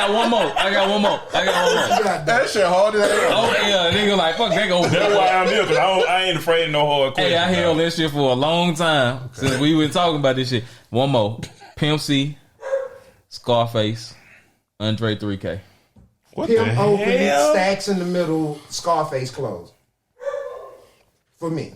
got one more. That shit hard as hell. Oh yeah, nigga like fuck that go. That's why I'm here, because I ain't afraid of no hard questions. Hey, I held that shit for a long time since we been talking about this shit. One more. Pimp C, Scarface, Andre 3K. What Pimp the open, hell? Stacks in the middle, Scarface close. For me.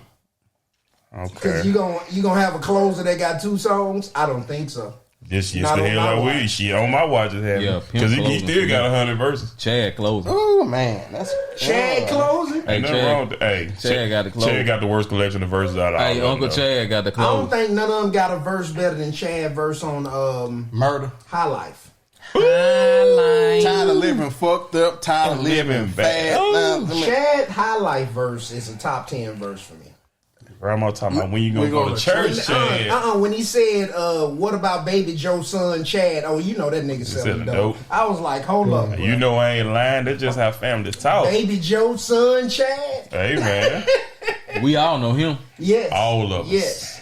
Because Okay. you gonna have a closer that got 2 songs? I don't think so. Just Not the on hell my I watch. wish. She on my watch is having. Yeah, Because he Pimp still got closing. 100 verses. Chad closing. Oh man, that's Chad closing? Hey, Ain't nothing wrong with Chad got the close. Chad got the worst collection of verses out of all Hey, of them, Uncle though. Chad got the I don't close. think none of them got a verse better than Chad verse on murder. High Life. Tired of living fucked up. Tired of living bad. bad. Chad High Life verse is a top 10 verse for me. Grandma talking about when you gonna We go gonna to church, Chad. When he said, what about Baby Joe's son, Chad? Oh, you know that nigga selling selling dope. dope. I was like, hold up. You know I ain't lying. That's just how family talk. Baby Joe's son, Chad? Hey, man. We all know him. Yes. All of us. Yes.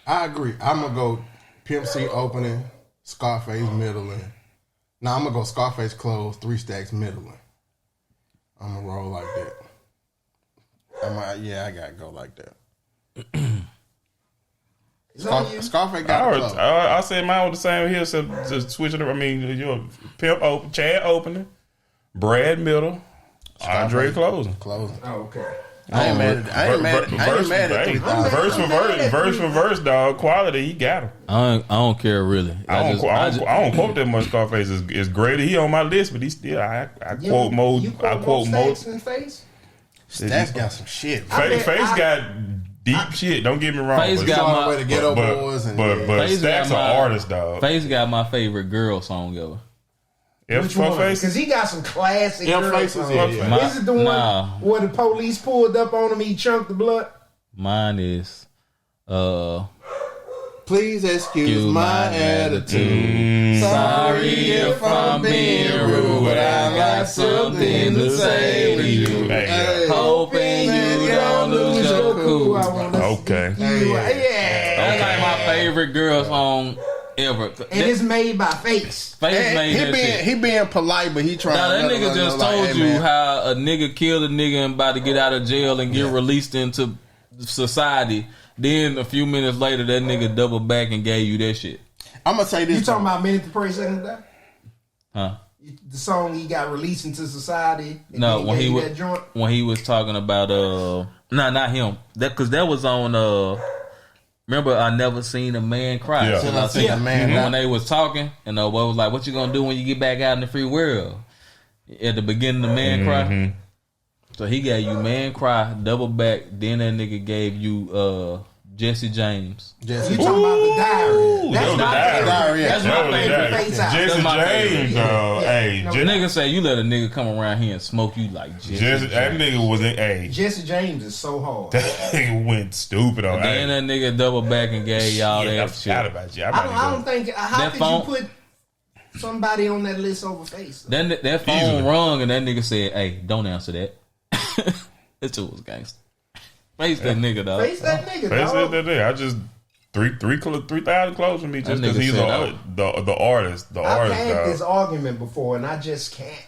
I agree. I'm gonna go Pimp C opening, Scarface middling. Nah, I'm gonna go Scarface close, 3 Stacks middling. I'm gonna roll like that. I gotta go like that. Scarface got it close. I said mine was the same here. So just switching it. I mean, you're Pimp open, Chad opening, Brad middle, Andre closing. Closing. Oh, okay. I ain't mad at 3,000. Verse for verse, dog. Quality, he got him. I don't care really. I don't quote that much. Scarface is great. He on my list, but he still I quote more. I quote more. Stacks and Face? Stacks got some shit. Face got deep shit. Don't get me wrong. Face but- got All the my- way to Ghetto but, Boys and but Face Stacks got are my- artists, dog. Face got my favorite girl song ever. Which one? Face. Because he got some classic Yeah, girl Faces, songs. yeah. Is it the one Nah. where the police pulled up on him, he chunked the blood? Mine is please excuse my attitude. Sorry if I'm being rude, but I got something to say to you. Hey, Hoping you don't lose your cool. Okay. That's like my favorite girl song ever. And it's made by Face. Face made that shit. He being polite, but he trying. Now that to nigga just told you how a nigga killed a nigga and about to get out of jail and get released into society. Then a few minutes later, that nigga doubled back and gave you that shit. I'm gonna say this. You talking about Minute to Pray, Second to Die? Huh? The song he got released into society. And No, then when gave he you was that joint? when he was talking about not him. That because that was on remember I never seen a man cry. Yeah. Till I seen a man when they was talking and what was like, what you gonna do when you get back out in the free world? At the beginning, the man cry. So he gave you man cry, double back. Then that nigga gave you Jesse James. You talking about the diary? That's the my diary. favorite. That's That my was favorite that. Face out. Jesse That's my James, favorite. dog. Hey, No, Jesse, Nigga say you let a nigga come around here and smoke you like Jesse. that nigga was in. Hey, Jesse James is so hard. that nigga went stupid on Then that nigga double back and gave y'all I that forgot shit. about you. I don't think. How That could phone- you put somebody on that list over Face? That phone Easily. rung and that nigga said, "Hey, don't answer that." That shit was gangster. Face that nigga, dog. Face that nigga, Face dog. that day. I just 3,000 close for me just That nigga because he's said the artist. The I've artist, had dog. this argument before, and I just can't.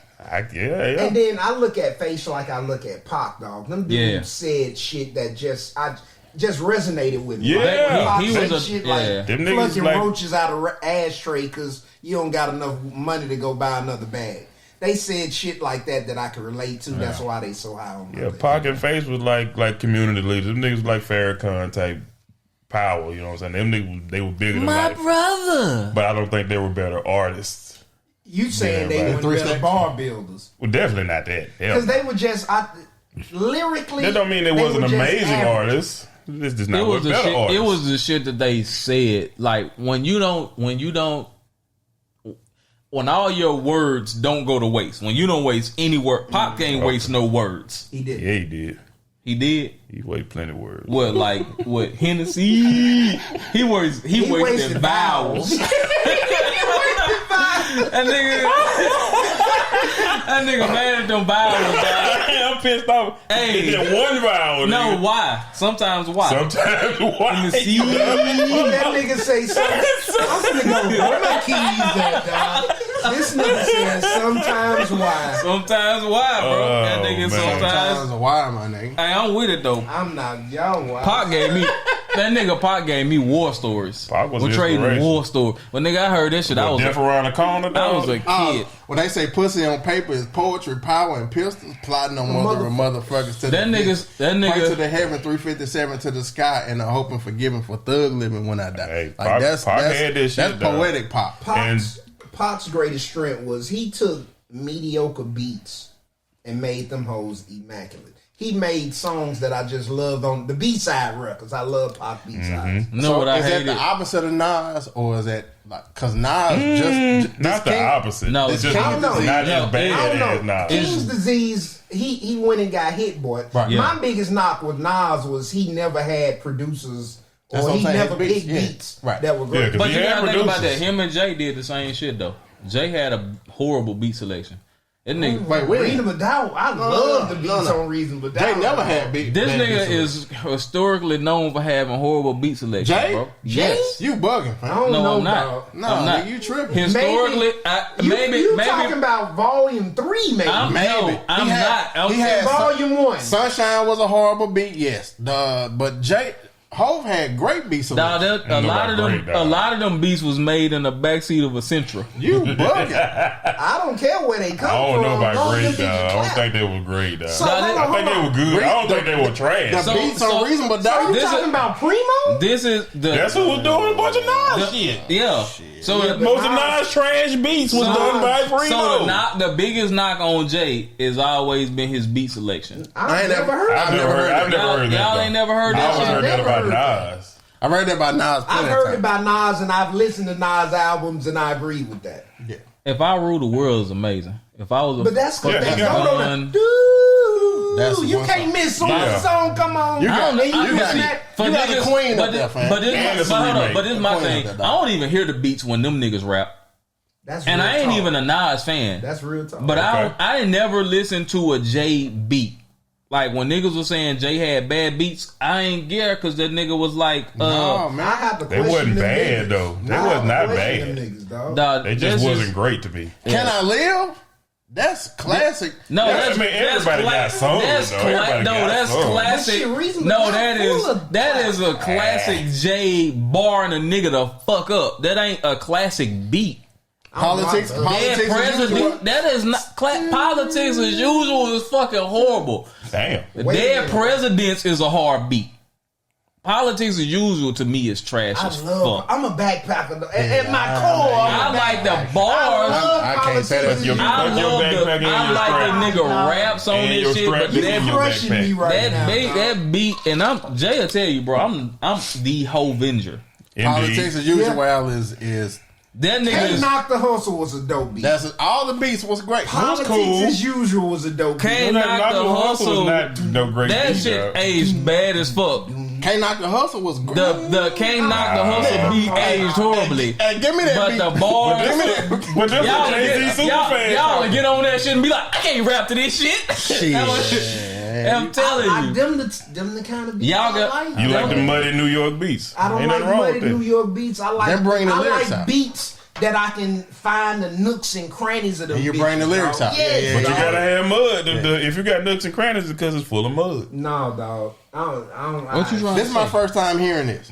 Yeah. And then I look at Face like I look at Pac, dog. Them dudes Yeah. said shit that just resonated with me. Yeah. Like, He Pac was said a- shit yeah. like Them niggas plucking like- roaches out of ashtray because you don't got enough money to go buy another bag. They said shit like that I could relate to. That's why they so high on my Yeah, list. Pac and Face was like community leaders. Them niggas was like Farrakhan type power, you know what I'm saying? Them niggas, they were bigger than life. brother. But I don't think they were better artists. You saying Yeah, they right. were better bar builders. Well, definitely not that. Hell, Because they were just lyrically. that don't mean they wasn't were just amazing average. artists. This is not It what was the better shit. artists. It was the shit that they said. Like when all your words don't go to waste. When you don't waste any word, Pop can't waste no words. He did. Yeah, he did. He did. He wasted plenty of words. What like what Hennessy? He wasted vowels. That nigga mad at them vowels. I'm pissed off. Hey. He did one vowel. No, nigga. why? Sometimes why? Sometimes why? Hennessy. That nigga say something. I'm gonna go where my keys at, dog. This nigga said sometimes why. Sometimes why, bro? That nigga man. Sometimes sometimes. why, my nigga. Hey, I'm with it though. I'm not y'all why. Pac gave me war stories. Pac was We're trading inspiration. war stories. When nigga I heard that shit, I was Death around the corner, I dog. was a kid. When they say pussy on paper is poetry, power, and pistols, plotting on motherfuckers to That the pray to nigga. the heaven, 357 to the sky, and I'm hoping forgiven for thug living when I die. Hey, like Pac that's had this that's shit, dog. poetic pop. Pac's greatest strength was he took mediocre beats and made them hoes immaculate. He made songs that I just loved on the B-side records. I love Pac B-sides. You know what I is that hated? the opposite of Nas, or is that like because Nas just not the opposite. No, it's just I don't know. not Yeah, as bad I don't as know. Nas. King's Disease, he went and got hit, boy. Right. Yeah. My biggest knock with Nas was he never had producers That's or what I'm he saying, never beats, picked yeah. beats Right. that were great. Yeah, 'cause But he you had gotta think about that. producers. Him and Jay did the same shit though. Jay had a horrible beat selection. That nigga. Wait, wait. Reasonable Doubt, I love the beats on Reasonable Doubt. They never had beat. This bad nigga beats. is historically known for having horrible beat selection, Jay? bro. Jay? Yes. You bugging, I fam. don't No, know, I'm not. dog. No, I'm not. nigga, you tripping. Historically, You maybe. talking about Volume 3, maybe? I'm Maybe. no, I'm He had- not. I'm he had- Volume 1. Sunshine was a horrible beat, yes. But Hove had great beats. Dog, a lot of them beats was made in the backseat of a Sentra. You bugging. I don't care where they come I from. don't know about Long great, as they dog. I don't clap. think they were great, dog. So, Nah, hold they- on, I think they hold were on. good. I don't The- think they were The trash. beats on Reasonable So Doubt. you This talking is- about Primo? This is the That's who was doing a bunch of Nas shit. yeah. So Yeah, the- but Most of Nas- Nas trash beats was done by so Primo. the biggest knock on Jay has always been his beat selection. I ain't never never- heard I've of never it. heard. I've never heard that. Y'all though. ain't never heard I that always shit? heard that Never about heard Nas. I heard that about Nas. I've plenty of heard times. about Nas and I've listened to Nas albums and I agree with that. Yeah. If I Rule the World is amazing. If I was a But that's Yeah, that's he got no, one. Dude, That's you one can't song. miss soon Yeah. as the song come on. You got- And you got- missing that. For You got the queen but up there, fam. But this, And it's a hold on, remake. but this is my Queen thing. up there, I dog. don't even hear the beats when them niggas rap, That's and real I ain't talk. even a Nas fan. That's real talk. But Okay. I ain't never listened to a Jay beat. Like when niggas was saying Jay had bad beats, I ain't care because that nigga was like, No, I man. have to They question wasn't them bad, niggas. though. They Nah, I was have to not question bad. them niggas, dog. dog, They this just is- wasn't great to me. Can I live? That's classic. No, Yeah, that's, I mean, everybody got songs, That's though. Everybody got that's songs. classic. That shit reasonable. No, Not that full is of that is a classic. classic Jay barring a nigga the fuck up. That ain't a classic beat. Politics. Dead Dead Politics. as usual. president. That is not politics as usual is fucking horrible. Damn. Wait a Dead minute. presidents is a hard beat. Politics as usual to me is trash I as love. fuck. I'm a backpacker. Though. At my core, I I'm a like the backpacker. bars. I love I can't say politics. that. Your- I Put your love backpack the. in I your like strap. the nigga Nah. raps on And this your shit, strap but is You in your crushing me backpack. right now. that beat, dog. that beat, and Jay will tell you, bro. I'm the whole Venger. Politics Indeed. as usual is That nigga Can't is Knock the Hustle was a dope beat. that's all the beats was great. Politics cool. as usual was a dope beat. Can't That Knock the Hustle. was not no great That beat, shit dog. aged bad as fuck. Can't Knock the Hustle was great. The Can't Knock the Hustle beat aged horribly. Hey, give me that But beat. the bars, Give me that. But this y'all was Jay-Z super fan. y'all would get on that shit and be like, I can't rap to this shit. I'm telling I, you. them the kind of beats Y'all I got- like. You like the Them- muddy New York beats. I don't Ain't like nothing wrong muddy with New that. York beats. I like Them bring the I lyrics like out. beats that I can find the nooks and crannies of them. And you bring the bitches, lyrics dog. out. Yes, Yeah, But you dog. gotta have mud. If you got nooks and crannies, it's because it's full of mud. No, dog. I don't. What you trying This to is my say? first time hearing this.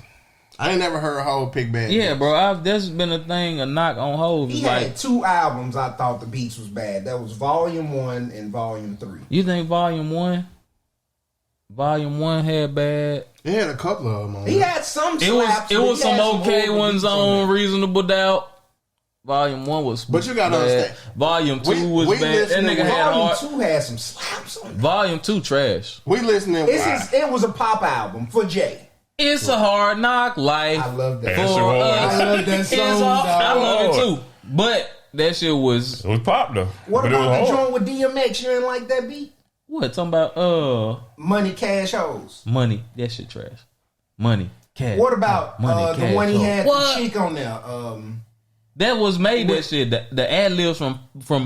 I ain't never heard Hov pick bad. Yeah, beats. bro. There's been a thing, a knock on hoes. He Like, had 2 albums I thought the beats was bad. That was Volume 1 and Volume 3. you think Volume 1 had bad? He had a couple of them on He there. had some It was slaps. it but was he some had okay horrible ones beats on there. Reasonable Doubt. Volume 1 was, But you gotta bad. understand. Volume 2 was we bad. That listen to nigga had Volume hard. 2 had some slaps on it. Volume 2 trash. We listening. It was a pop album for Jay. It's a hard knock life. I love that. Yes, it For was. us. I love that It's song, hard. I dog. love it too. But that shit was It was pop though. What but it about was the hard. joint with DMX? You didn't like that beat? what? Talking about Money, Cash, Hoes. money. That shit trash. Money. Cash. What about money, the cash, one he hoes. had What? the chick on there? That was made that shit. The ad libs from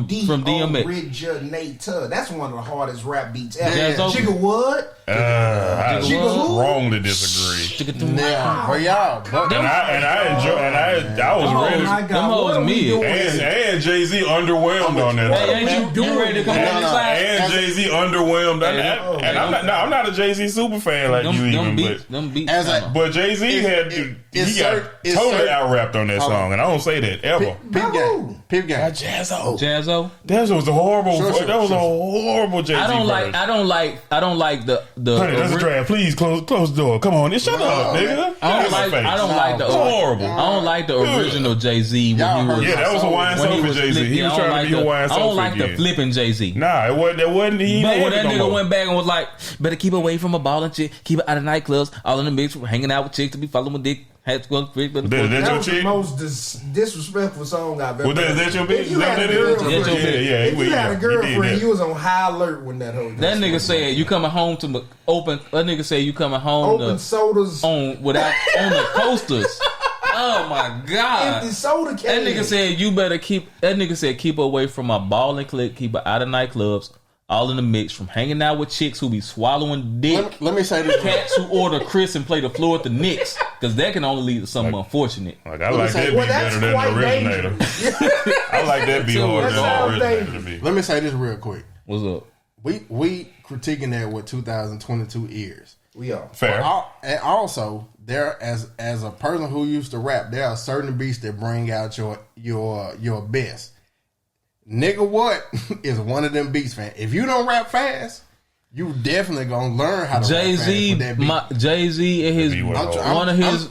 DMX. Originator. That's one of the hardest rap beats ever. Yeah, so- Jigga Wood. I Jigga strongly disagree. Yeah, for y'all. But And I was Oh ready. my To, God. Them hoes what are we mid. doing? and And Jay-Z underwhelmed on that. Hey, ain't you ready to come on this side? And Jay-Z underwhelmed. And I'm not a Jay-Z super fan like you even. Them beats. But Jay-Z he got totally out-rapped on that song, and I don't say that ever. Peep game. Jazzo. That was a horrible. That was a horrible Jay-Z. I don't like the. Honey, there's a draft. Please close the door. Come on, shut up, nigga. I don't like the horrible. I don't like the original Jay-Z. That was Hawaiian Sophie Jay-Z. He was trying to be Hawaiian Sophie. I don't like the flipping Jay-Z. Nah, it wasn't. But when that nigga went back and was like, better keep away from a ball and chick, keep it out of nightclubs, all in the mix, hanging out with chicks to be following dick. That was the most disrespectful song I've ever heard. That your bitch? If you had a girlfriend, if you had a girlfriend, you was on high alert when that whole. That nigga said you coming home to open. That nigga said you coming home open sodas on without on the coasters. Oh my god! Empty soda cans. That nigga said you better keep. That nigga said keep away from my ball and click. Keep it out of nightclubs. All in the mix, from hanging out with chicks who be swallowing dick. Let me say this: cats who order Chris and play the floor at the Knicks, because that can only lead to something unfortunate. Like I like that beat better than the originator. I like that beat harder than the originator to me. Let me say this real quick. What's up? We critiquing that with 2022 ears. We are fair, and also there as a person who used to rap, there are certain beats that bring out your best. Nigga What is one of them beats, fam. If you don't rap fast, you definitely gonna learn how to rap fast with that beat. Jay-Z and his one of his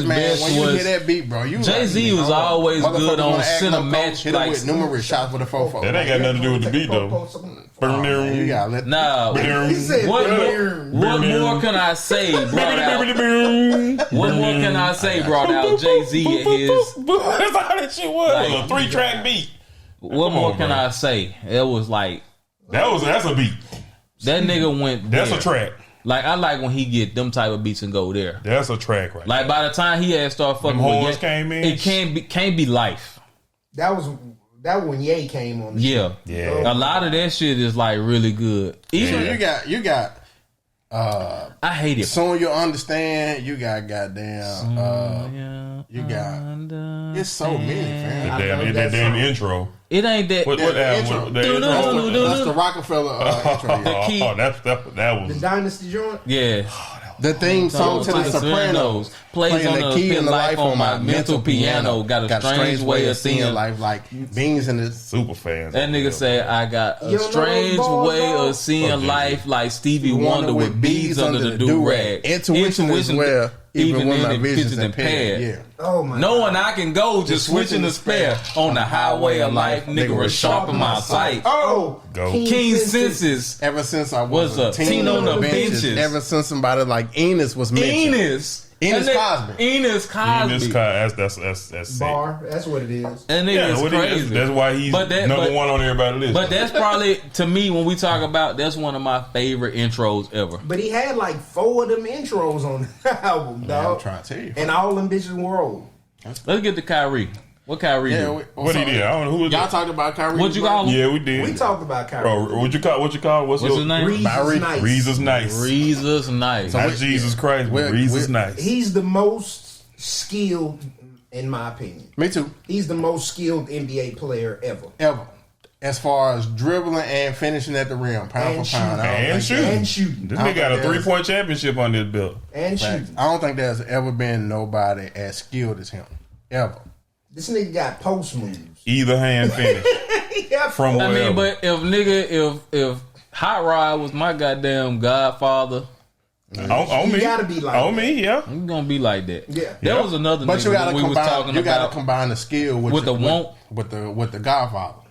best when you was hear that beat, bro. Jay-Z was always good on cinematic, like with numerous shots with a 4-4. That ain't got nothing to do with the beat though. You gotta let what more can I say? What more can I say? Brought out Jay-Z and his. That's how that shit was. Like, a 3-track beat. What more can I say? It was like that's a beat. That nigga went. That's there. A track. Like I like when he get them type of beats and go there. That's a track, right? Like by the time he had started fucking with it can't be life. That when Ye came on. Yeah. A lot of that shit is like really good. Even you got. I hate it. Soon you'll understand. You got goddamn. You got. It's so many, fam. That damn intro. It ain't that. What intro? That's the Rockefeller intro. That was the Dynasty joint. Yeah. The theme song to The Sopranos plays on the key in the life on my mental piano. Got a strange way of seeing life, like beans in the super fans. That nigga said I got a strange way of seeing life, like Stevie Wonder with beads under the do rag. Intuition as well, even when my vision's impaired. Yeah. Oh my! Knowing I can go, just switching the spare on the highway of life, nigga was sharpen my sight. Oh, go keen senses. Ever since I was a teen on the benches. Ever since somebody like Enos was mentioned. Enos Cosby. That's bar. That's what it is. And it's crazy. That's why he's number one on everybody's list. But that's probably, to me, when we talk about, that's one of my favorite intros ever. But he had like 4 of them intros on the album, dog. I'm trying to tell you. And all them bitches were old. Let's get to Kyrie. What Kyrie did? What he did? I don't know who. Y'all talked about Kyrie. What you call him? Yeah, we did. We talked about Kyrie. Bro, what you call? What's his name? Reezus Nice. Reezus Nice. Not Jesus Christ, but Reezus Nice. He's the most skilled, in my opinion. Me too. He's the most skilled NBA player ever. As far as dribbling and finishing at the rim, pound for pound, and shooting. This nigga got a 3-point championship on this belt. And shooting. I don't think there's ever been nobody as skilled as him. Ever. This nigga got post moves. Either hand finish. From wherever. I mean, but if Hot Rod was my goddamn godfather, on me, gotta be like on me, yeah. I'm gonna be like that. Yeah, that was another. But nigga you gotta we combine. Was talking you about gotta combine the skill with the Godfather.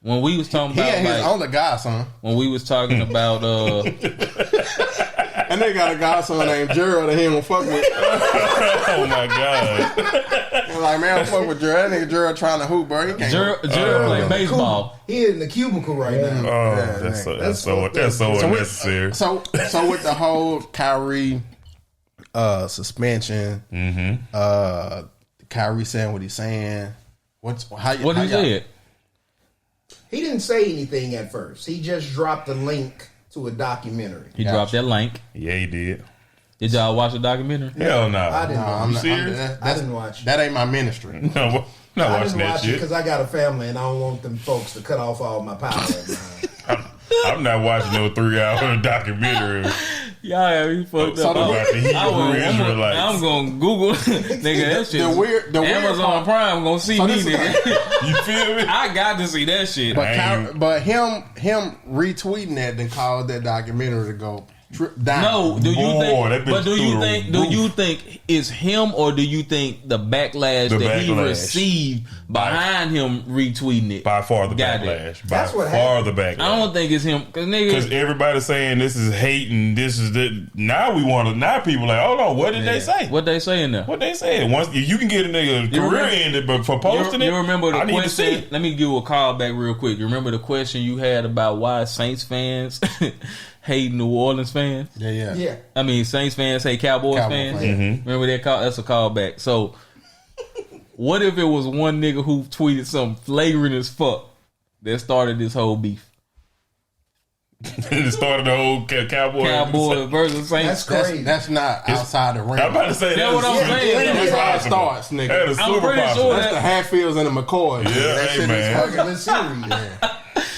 When we was talking about, he ain't his only godson. When we was talking about, and they got a godson named Gerald that he don't fuck with. Oh my god! And like, man, I don't fuck with Gerald. That nigga Gerald trying to hoop, bro. He can't. Gerald play baseball. He in the cubicle right now. Oh, that's so unnecessary. So with the whole Kyrie suspension, Kyrie saying what he's saying. What he said? He didn't say anything at first. He just dropped a link to a documentary. He dropped that link. Yeah, he did. Did y'all watch the documentary? Hell no. I didn't watch. You serious? I didn't watch. That ain't my ministry. No. Not I watching didn't that watch it shit. because I got a family and I don't want them folks to cut off all my power. I'm not watching no 3-hour documentary Y'all have me fucked So up. the- about the Hebrew Israelites. I'm gonna Google, nigga. That shit. The weird Amazon part- Prime gonna see So me, this is- nigga. You feel me? I got to see that shit. But ain't- but him retweeting that then caused that documentary to go down. No, do you Boy, that think? bitch But do through you the think? Do roof. you think it's him, or do you think the backlash The that he backlash. received behind him retweeting it? By far the Got it. backlash. That's By what far the backlash. I don't think it's him, cause Because nigga. everybody's saying this is hate and this is the. Now we want to. Now people like, hold on, what did they say? What they saying there? What they said? Once if you can get a nigga career remember- ended, but for posting You remember the I need to see question? it. Let me give a call back real quick. You remember the question you had about why Saints fans hate New Orleans fans? Yeah. Yeah. I mean, Saints fans hate Cowboys Cowboy fans. fans. Remember that call? That's a callback. So, what if it was one nigga who tweeted something flagrant as fuck that started this whole beef? It started the whole Cowboys versus Saints. That's crazy. That's not outside the ring. I'm about to say That's what I'm saying. That's how it possible. starts, nigga. That is I'm super pretty possible. sure That's the Hatfields and the McCoys. Yeah, that hey, shit man. is fucking. Fucking serious.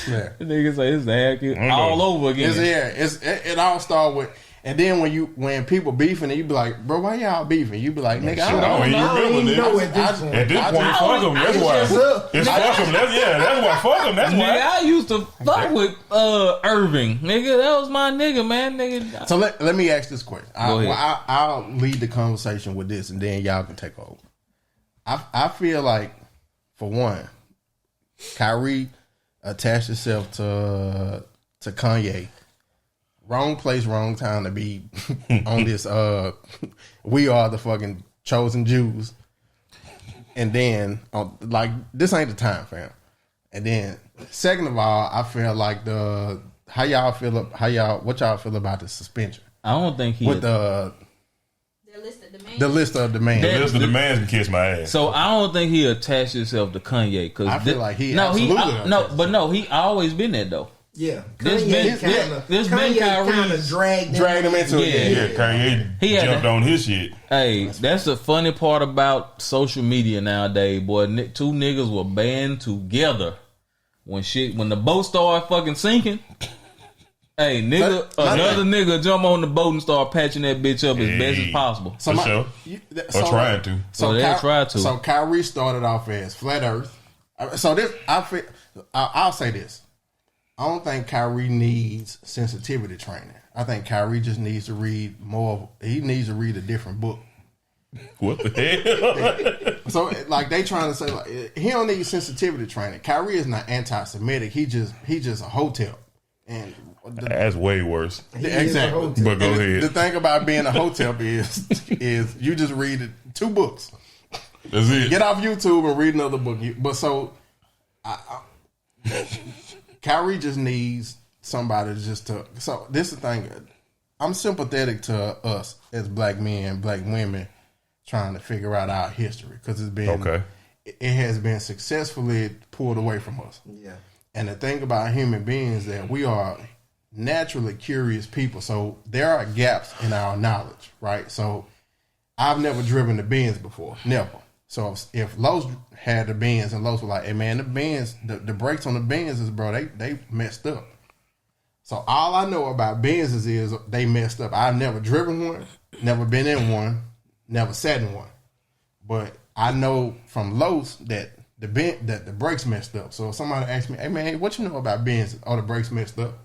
Yeah. The nigga say it's the haircut know. all over again. It all started with, and then when people beefing, and you be like, bro, why y'all beefing? You be like, nigga, I Shit, don't I know. don't I don't even know nigga. at this point. At this point, fuck them. That's It's why. just up. It's fuck them. That's why. Fuck them. That's Nigga, why. I used to fuck with Irving. Nigga, that was my nigga, man. Nigga. So let me ask this question. Go ahead. I'll lead the conversation with this, and then y'all can take over. I feel like, for one, Kyrie attached himself to Kanye. Wrong place, wrong time to be on this. We are the fucking chosen Jews, and then like this ain't the time, fam. And then second of all, I feel like what y'all feel about the suspension I don't think he. with the list of demands. the list of demands. The list of demands can kiss my ass. So I don't think he attached himself to Kanye because I feel like he he absolutely he always been that though. Yeah. This been- this been kind of Kyrie's- dragged Drag him into Yeah. it. Yeah, Kanye He had jumped to- on his shit. Hey, that's the funny part about social media nowadays, boy. Two niggas were band together when the boat started fucking sinking. Hey, nigga, another nigga jump on the boat and start patching that bitch up as best as possible. For sure. Or trying to. So they tried to. So Kyrie started off as flat Earth. So this, I'll say this. I don't think Kyrie needs sensitivity training. I think Kyrie just needs to read more. He needs to read a different book. What the hell? So like they trying to say like he don't need sensitivity training. Kyrie is not anti-Semitic. He just a hotel. And That's way worse. exactly. But go And ahead. The thing about being a hotel is you just read 2 books. That's it. Get off YouTube and read another book. But so, Kyrie just needs somebody just to. So this is the thing. I'm sympathetic to us as black men, black women, trying to figure out our history because it's been Okay. It has been successfully pulled away from us. Yeah. And the thing about human beings that we are naturally curious people. So there are gaps in our knowledge, right? So I've never driven the Benz before, never. So if Los had the Benz and Los was like, "Hey man, the Benz, the brakes on the Benzes, bro, they messed up." So all I know about Benzes is they messed up. I've never driven one, never been in one, never sat in one, but I know from Los that the brakes messed up. So if somebody asks me, "Hey man, what you know about Benzes?" Oh, the brakes messed up.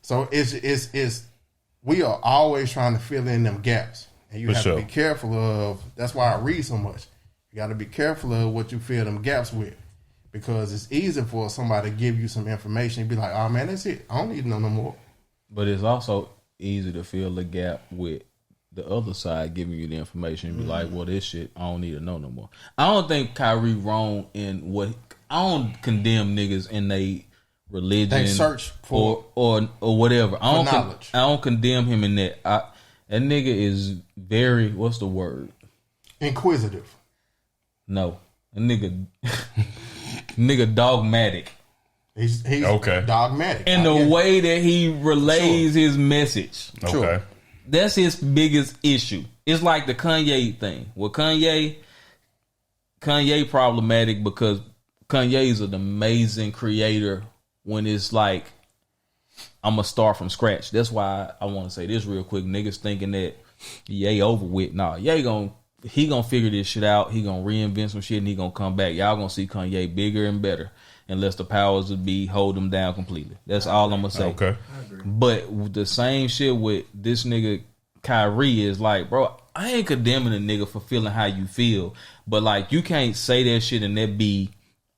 So it's we are always trying to fill in them gaps, and you For have sure. to be careful of. That's why I read so much. You got to be careful of what you fill them gaps with, because it's easy for somebody to give you some information and be like, "Oh man, that's it. I don't need to know no more." But it's also easy to fill the gap with the other side giving you the information and be like, well, this shit, I don't need to know no more. I don't think Kyrie wrong in what, I don't condemn niggas in they religion. They search for or whatever. I knowledge. I don't condemn him in that. That nigga is very, what's the word? inquisitive. No. A nigga, nigga dogmatic. He's Okay. dogmatic. In the way that he relays his message. Sure. Okay. That's his biggest issue. It's like the Kanye thing. With Kanye Kanye problematic because Kanye is an amazing creator when it's like, I'm going to start from scratch. That's why I want to say this real quick. Niggas thinking that Ye over with. Nah, Ye he gonna figure this shit out. He gonna reinvent some shit and he gonna come back. Y'all gonna see Kanye bigger and better unless the powers would be hold him down completely. That's all I'm gonna say. Okay. But the same shit with this nigga Kyrie is like, bro, I ain't condemning a nigga for feeling how you feel, but like you can't say that shit and that be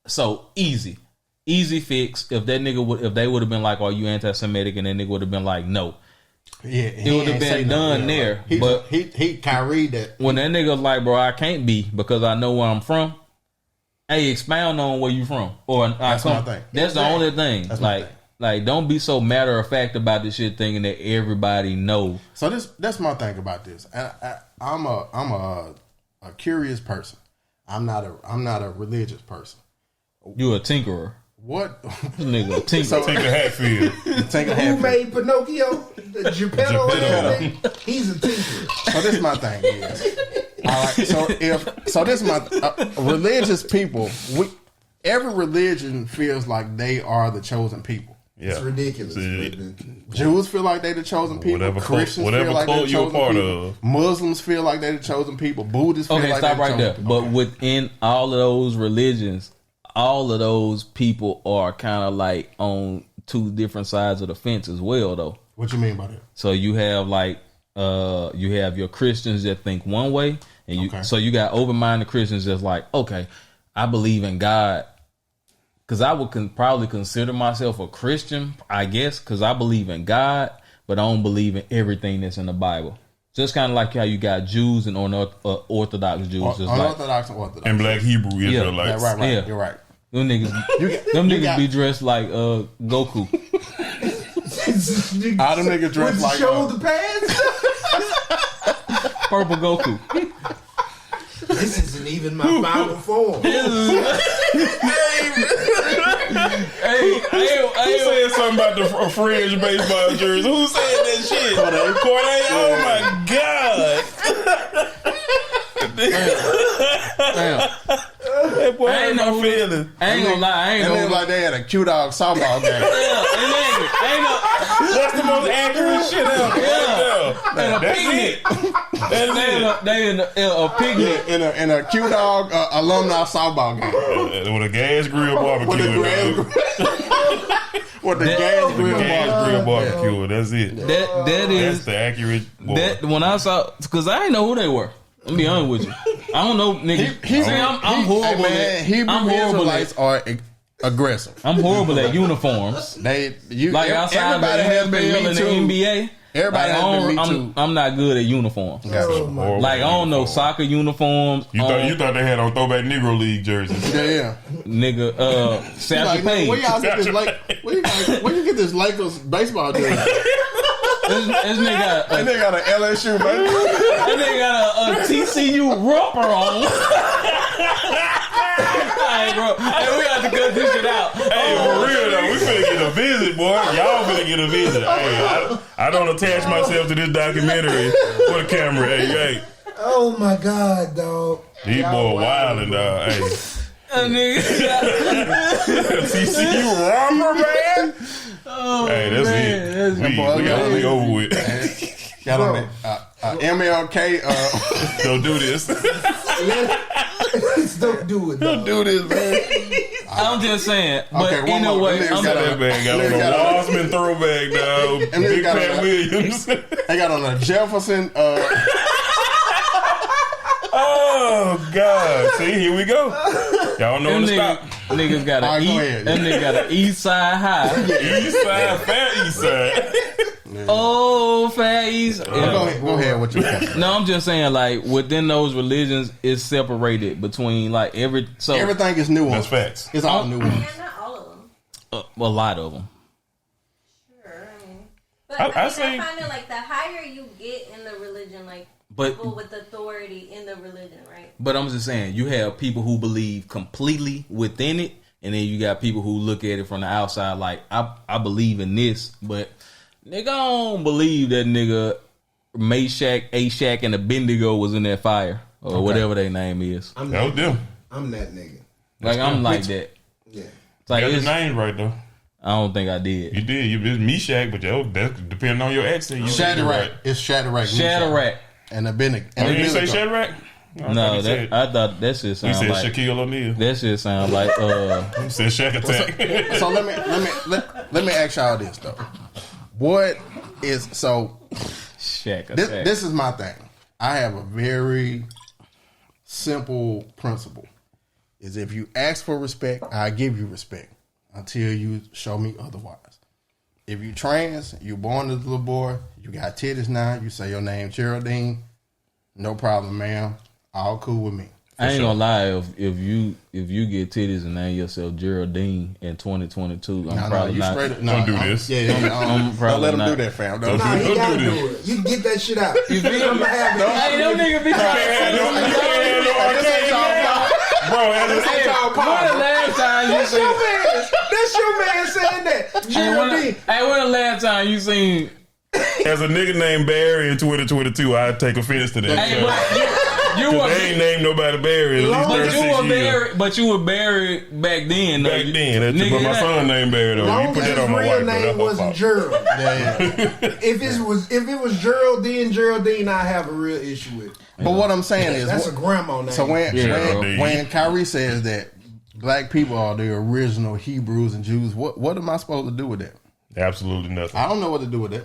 so easy fix. If that nigga if they would have been like, "Are you anti-Semitic?" and that nigga would have been like, "No." Yeah, it would have been done there. But he Kyrie that when that nigga like, bro, I can't be because I know where I'm from. Hey, expound on where you from, or that's my thing. That's the only thing. That's like, don't be so matter of fact about this shit, thinking that everybody know. So that's my thing about this. I'm a curious person. I'm not a religious person. You a tinkerer. What? Nigga, Tinker Hatfield. Who made Pinocchio? Geppetto and everything? He's a tinker. So this is my thing. Is, all right. So this is my religious people. Every religion feels like they are the chosen people. Yeah. It's ridiculous. Jews feel like they the chosen people. Whatever Christians cult, feel like they the you're chosen part people. of. Muslims feel like they the chosen people. Buddhists feel okay, like stop they the right chosen there. people. But within all of those religions, all of those people are kind of like on two different sides of the fence as well, though. What you mean by that? So you have like you have your Christians that think one way, and so you got open-minded Christians that's like, okay, I believe in God, because I would probably consider myself a Christian, I guess, because I believe in God, but I don't believe in everything that's in the Bible. Just kind of like how you got Jews and Orthodox Jews, Unorthodox and Orthodox, and Black Hebrew Israelites. Right. Yeah. You're right. Them niggas be dressed like Goku. All them niggas dressed like shoulder pads. Purple Goku. This isn't even my final form. Who said something about the fringe baseball jersey? Who said that shit? Corday. Oh my god! Damn. That boy ain't no feeling. I ain't gonna lie. I ain't gonna like they had a Q-Dog softball game. That's the most accurate shit ever. And a picnic. They in a picnic in a Q-Dog alumni softball game with a gas grill barbecue. With the gas grill barbecue. That's it. That's the accurate. That when I saw, because I didn't know who they were. Let me be honest with you. I don't know, nigga. I'm horrible. Hebrew Israelites are aggressive. I'm horrible at uniforms. Like outside the NFL and the NBA. Everybody has been me too. I'm not good at uniforms. Like I don't know soccer uniforms. You thought they had on throwback Negro League jerseys? Yeah. Nigga, Satchel Paige. Where you get this Lakers baseball jersey? This nigga got an LSU, baby. That nigga got a TCU romper on. Hey, bro. Hey, we got to cut this shit out. Hey, for real though, we finna get a visit, boy. Y'all finna get a visit. Hey, I don't attach myself to this documentary for the camera. Hey. Oh my god, dog. These boy wildin', dog. Hey. TCU romper, man. Oh, hey, that's man. it. We over with. Got on it. MLK. Don't do this. Don't do it. Don't do this, man. I'm just saying. But okay, anyway, I'm that man got on a Wasman throwback, dog. Big Pat Williams. They got on a Jefferson. Oh God! See, here we go. Y'all know when to stop. Niggas got an East Side High. East Side, fat East Side. Oh, fat East. Yeah. Go ahead. What you saying? No, I'm just saying, like within those religions, it's separated between like everything is nuance. That's facts. It's all nuance. Yeah, not all of them. A lot of them. Sure, I mean, but I I think find it like the higher you get in the religion, like people with authority in the religion, right? But I'm just saying, you have people who believe completely within it, and then you got people who look at it from the outside, like I believe in this, but nigga, I don't believe that nigga Meshach, Ashak, and Abednego was in that fire or whatever their name is. That was them. I'm that nigga. Like I'm like that. Yeah. It's like Got your it's, name right though. I don't think I did. You did. You was Meshach, but that's depending on your accent. You Shadrach. right. It's Shadrach. Shadrach. And Abednego. Oh, you didn't say Shadrach? No, I thought that shit We sound said like Shaquille O'Neal. that shit sound like You said Shaq Attack. So let me ask y'all this though. What is so? Shaq Attack. This is my thing. I have a very simple principle. Is if you ask for respect, I give you respect until you show me otherwise. If you trans, you born as a little boy, you got titties now, you say your name Geraldine, no problem, ma'am. All cool with me. I ain't gonna lie, if you get titties and name yourself Geraldine in 2022, I'm probably not. Don't do this. Yeah, I'm probably don't let him not. do that, fam. Don't Nah, do you gotta this. do it. You can get that shit out. You feel me? Have it. Hey, them niggas be Bro, When the last time you That's seen? your man. That's your man saying that. Geraldine. Hey, when the last time you seen? as a nigga named Barry in 2022, I'd take offense to that. Hey, but you were. They ain't named nobody Barry at least But 36 you were years. buried. But you were buried back then. Though. Back then, that's but my son named Barry though. You Long put as that his on my real wife, though. name That's my wasn't fault. Gerald. Yeah. If it was Geraldine, I have a real issue with it. But what I'm saying is, That's a grandma name. so Yeah. when Kyrie says that black people are the original Hebrews and Jews, what am I supposed to do with that? Absolutely nothing. I don't know what to do with that.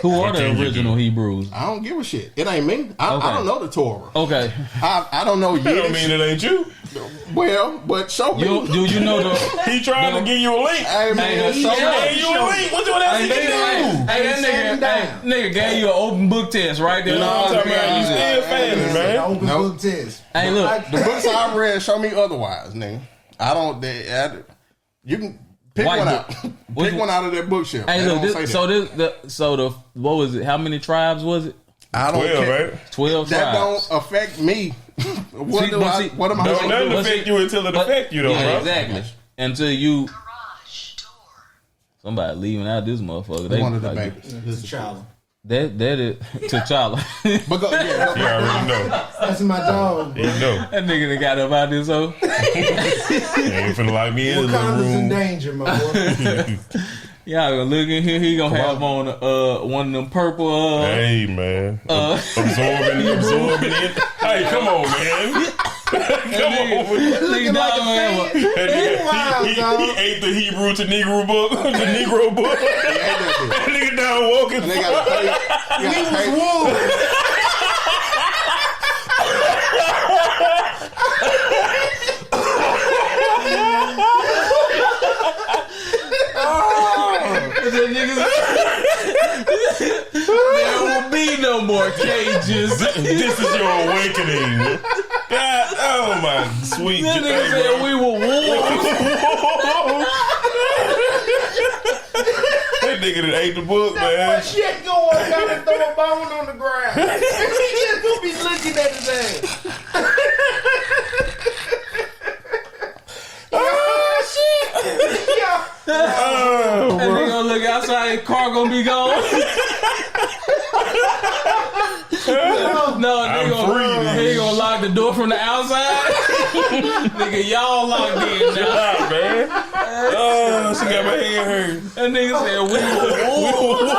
Who are What the can you original do? Hebrews? I don't give a shit. It ain't me. I don't know the Torah. Okay. I don't know That don't Yiddish. mean it ain't you. Well, but show me. Do you know the? He trying to give you a link. Hey man, Hey, show he me. Hey, you a link. What else he can do? Hey, that nigga gave you an open book test right there. No, I'm talking about you still failing, The man. open Nope. book test. Hey, look. The books I've read show me otherwise, nigga. I don't. You can pick White one book. out. What's Pick it? one out of that bookshelf. Hey, They look. don't say that. What was it? How many tribes was it? I don't 12, care. right? 12 That tribes. don't affect me. What See, do but I? see- What am I Don't supposed to nothing do? affect you until it affect you, though, yeah, bro. exactly. Until you. Somebody leaving out this motherfucker. They One of the like, babies. T'Challa. That is T'Challa. But go, yeah, You already know. That's my dog. You know. That nigga that got up out this hoe. You ain't finna lock me in the little Wakanda's in room. danger, my boy. Y'all gonna look in here. He gonna have on one of them purple. Hey, man. Absorbing it. Hey, come on, man. Come on. Looking like a fan. He ate the Hebrew to Negro book. The Negro book. That nigga down walking. And they got to pay. You gotta pay. There will be no more cages. This is your awakening. God, oh my sweet. That nigga said we were wolves. That nigga that ate the book, man. That shit going down and throw a bone on the ground. He just gonna be looking at his ass. Oh shit! Yeah. Oh, That nigga gonna look outside. His car gonna be gone. No, I'm nigga, free, he gonna lock the door from the outside. Nigga, y'all locked in now. Stop, man. Oh, she got my head hurt. That nigga said we were wolves.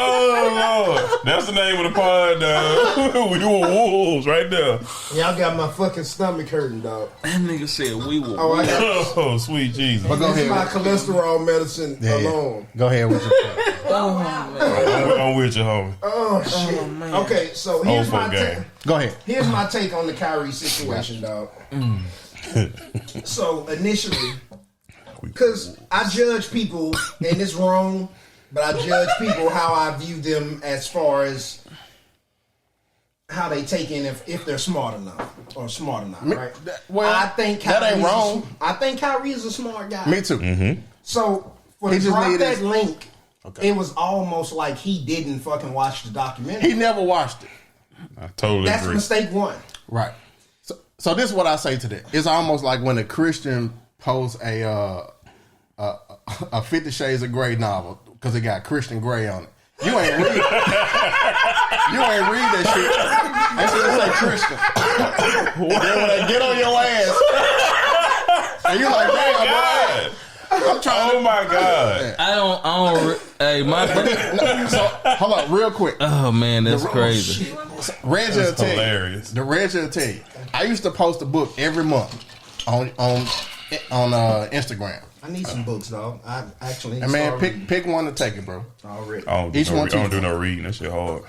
Oh, Lord. That's the name of the pod, dog. We were wolves right there. Y'all got my fucking stomach hurting, dog. That nigga said we were Oh, I wolves. got Oh, sweet Jesus. But go this is my ahead. cholesterol medicine Yeah. alone. Go ahead with your point. I'm with you, homie. Oh shit. Okay, so here's Old my folk game. Go ahead. here's my take on the Kyrie situation, dog. So initially, because I judge people, and it's wrong, but I judge people how I view them as far as how they take in if they're smart enough or smart enough, right? Well, I think that ain't Kyrie's wrong. I think Kyrie is a smart guy. Me too. So when He he just dropped need that his- link, Okay. it was almost like he didn't fucking watch the documentary. He never watched it. I totally That's agree. mistake one. Right. So this is what I say to that. It's almost like when a Christian posts a 50 Shades of Grey novel because it got Christian Grey on it. You ain't read. You ain't read that shit. That shit say Christian. Then when they get on your ass, and you like, damn, boy. I'm trying. Oh my God! I don't. Hey, my. So hold on, real quick. Oh man, that's crazy. Reggie will tell hilarious. you. The Reggie will tell you. I used to post a book every month on Instagram. I need some books, dog. I actually. And man, pick one to take it, bro. Already. I don't do no reading. That shit hard.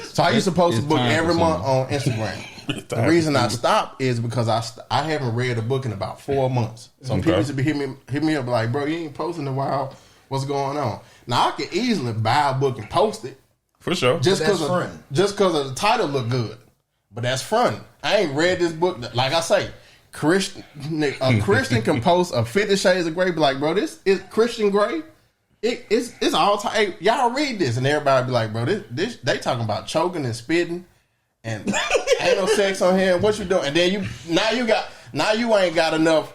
So I used to post a book time every for month on Instagram. The reason I stopped is because I haven't read a book in about 4 months. So people used to be hit me up like, bro, you ain't posting in a while. What's going on? Now I could easily buy a book and post it. For sure. Just because of the title look good. But that's fun. I ain't read this book. Like I say, a Christian can post a 50 Shades of Grey. Be like, bro, this is Christian Grey. It's all time. Hey, y'all read this, and everybody be like, bro, this they talking about choking and spitting, and ain't no sex on here. What you doing? And then you ain't got enough.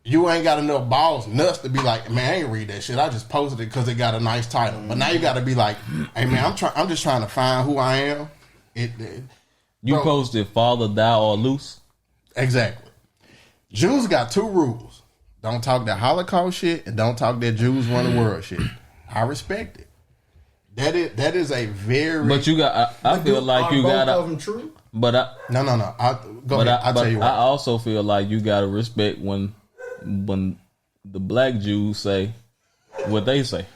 You ain't got enough balls, nuts to be like, man, I ain't read that shit. I just posted it because it got a nice title. But now you got to be like, hey man, I'm just trying to find who I am. You posted Father, Thou, or Loose? Exactly. Jews got 2 rules. Don't talk that Holocaust shit and don't talk that Jews run the world shit. I respect it. That is a very... But you got... I feel like you got... Both of them true? No. Go ahead. I'll tell you what. I also feel like you got to respect when the black Jews say what they say.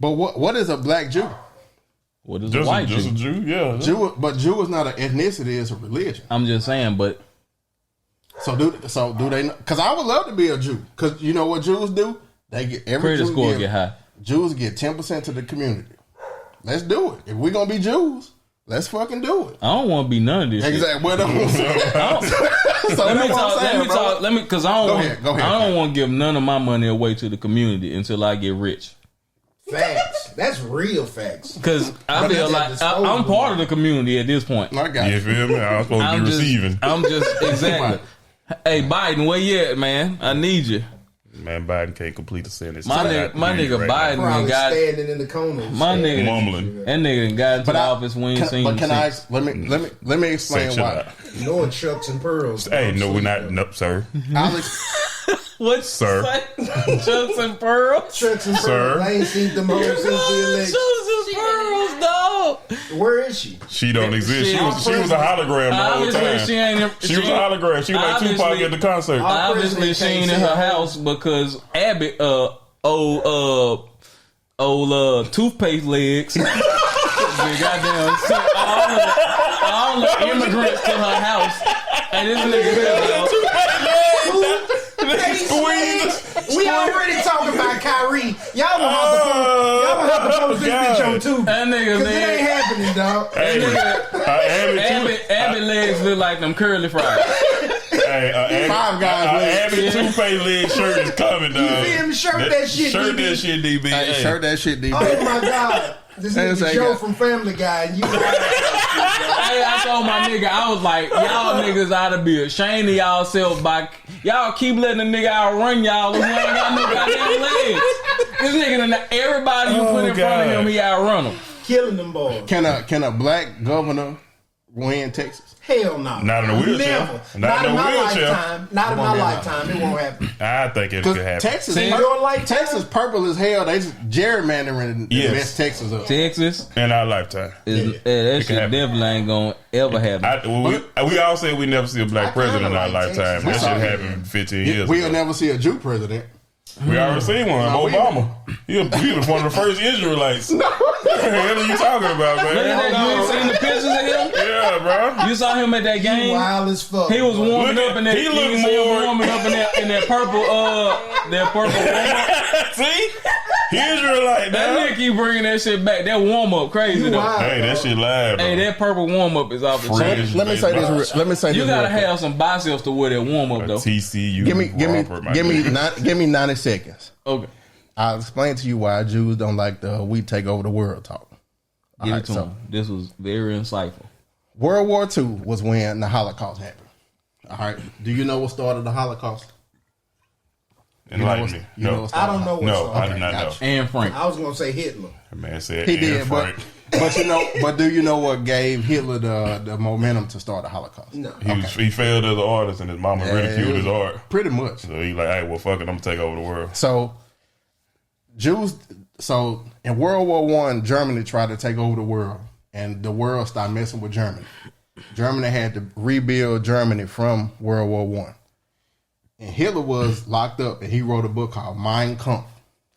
But what is a black Jew? What is a white Jew? Just a Jew, yeah. But Jew is not an ethnicity; it's a religion. I'm just saying, but so do they? Because I would love to be a Jew. Because you know what Jews do? They get every credit Jew score get high. Jews get 10% to the community. Let's do it. If we're gonna be Jews, let's fucking do it. I don't want to be none of this. Exactly. What I'm saying. So let me talk. Because I don't want to give none of my money away to the community until I get rich. Facts. That's real facts. Because I feel like I'm part of the community at this point. I got you. You feel me? I'm supposed to be receiving. I'm just exactly. Hey Biden, where you at, man? I need you. Man, Biden can't complete the sentence. My nigga Biden Probably got standing in the corner. my nigga mumbling. That nigga got into the office. We ain't seen. But can I? Let me explain why. No chucks and pearls. Hey, no, we're not. Nope, sir. What, sir? Chucks and pearls. Chucks and Sir. pearls. I ain't seen them hoes since the election. Chucks and pearls, dog. Where is she? She don't exist. She was a hologram the whole Obviously, time. She was a hologram. She was like Tupac at the concert. Obviously, she ain't in her house because Abbott, old toothpaste legs, goddamn, sent all the immigrants to her house, and this nigga We already talking about Kyrie. Y'all gonna have to post this bitch on too. That nigga Cause it ain't happening, dog. Abbott legs look like them curly fries. Five Guys Abbott toothpaste leg shirt is coming, dog. You feel me? Shirt that shit, DB. Shirt that shit, DB. Oh my god. This nigga Joe from Family Guy. And I told my nigga, I was like, y'all niggas ought to be ashamed of y'all self by y'all keep letting the nigga outrun y'all when he ain't got no goddamn legs. This nigga, everybody you put in front of him, he outrun him. Killing them boys. Can a black governor win Texas? Hell no. Not in a wheelchair. Never. Not in a wheelchair. Lifetime. Not in my lifetime. It won't happen. I think it could happen. Texas purple as hell. They just gerrymandering the best Texas up. Texas in our lifetime. That shit definitely ain't gonna ever happen. We all say we never see a black president in our lifetime. That shit happened 15 years ago. We'll never see a Jew president. We already seen one. Obama. He was one of the first Israelites. What the hell are you talking about, man? You ain't seen the pictures of him? Yeah, bro. You saw him at that game? He wild as fuck. He was warming up in that. He looked more warming up in that purple. See, he Israelite. That nigga keep bringing that shit back. That warm up crazy though. Hey, that shit live. Hey, that purple warm up is off the chain. Let me say this. You gotta have some biceps to wear that warm up though. TCU. Give me 90 seconds. Okay. I'll explain to you why Jews don't like the "we take over the world" talk. Give it to him. This was very insightful. World War II was when the Holocaust happened. All right. Do you know what started the Holocaust? Enlighten me. No, I don't know. I do not know. And Frank. I was gonna say Hitler. The man said He did, Frank. but do you know what gave Hitler the momentum to start the Holocaust? No, He failed as an artist, and his mama ridiculed his art. Pretty much. So he like, hey, well, fuck it, I'm gonna take over the world. So Jews. So in World War I, Germany tried to take over the world, and the world started messing with Germany. Germany had to rebuild Germany from World War I. And Hitler was locked up, and he wrote a book called Mein Kampf.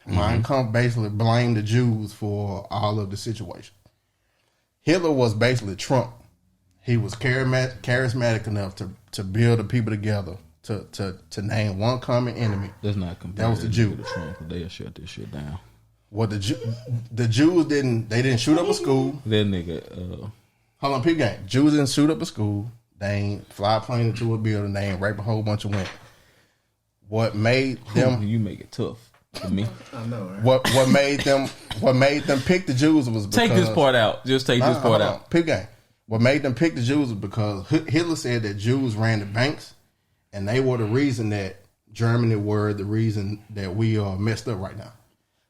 Mein Kampf basically blamed the Jews for all of the situation. Hitler was basically Trump. He was charismatic enough to build the people together to name one common enemy. That's not compared. That was the Jew. They'll shut this shit down. Well, the Jews didn't shoot up a school. That nigga. Hold on, peep game. Jews didn't shoot up a school. They ain't fly a plane into a building. They ain't rape a whole bunch of women. What made them? You make it tough for me. I know. Right? What made them pick the Jews was because, take this part out. Just take this part out. Peep game. What made them pick the Jews was because Hitler said that Jews ran the banks, and they were the reason that Germany were the reason that we are messed up right now.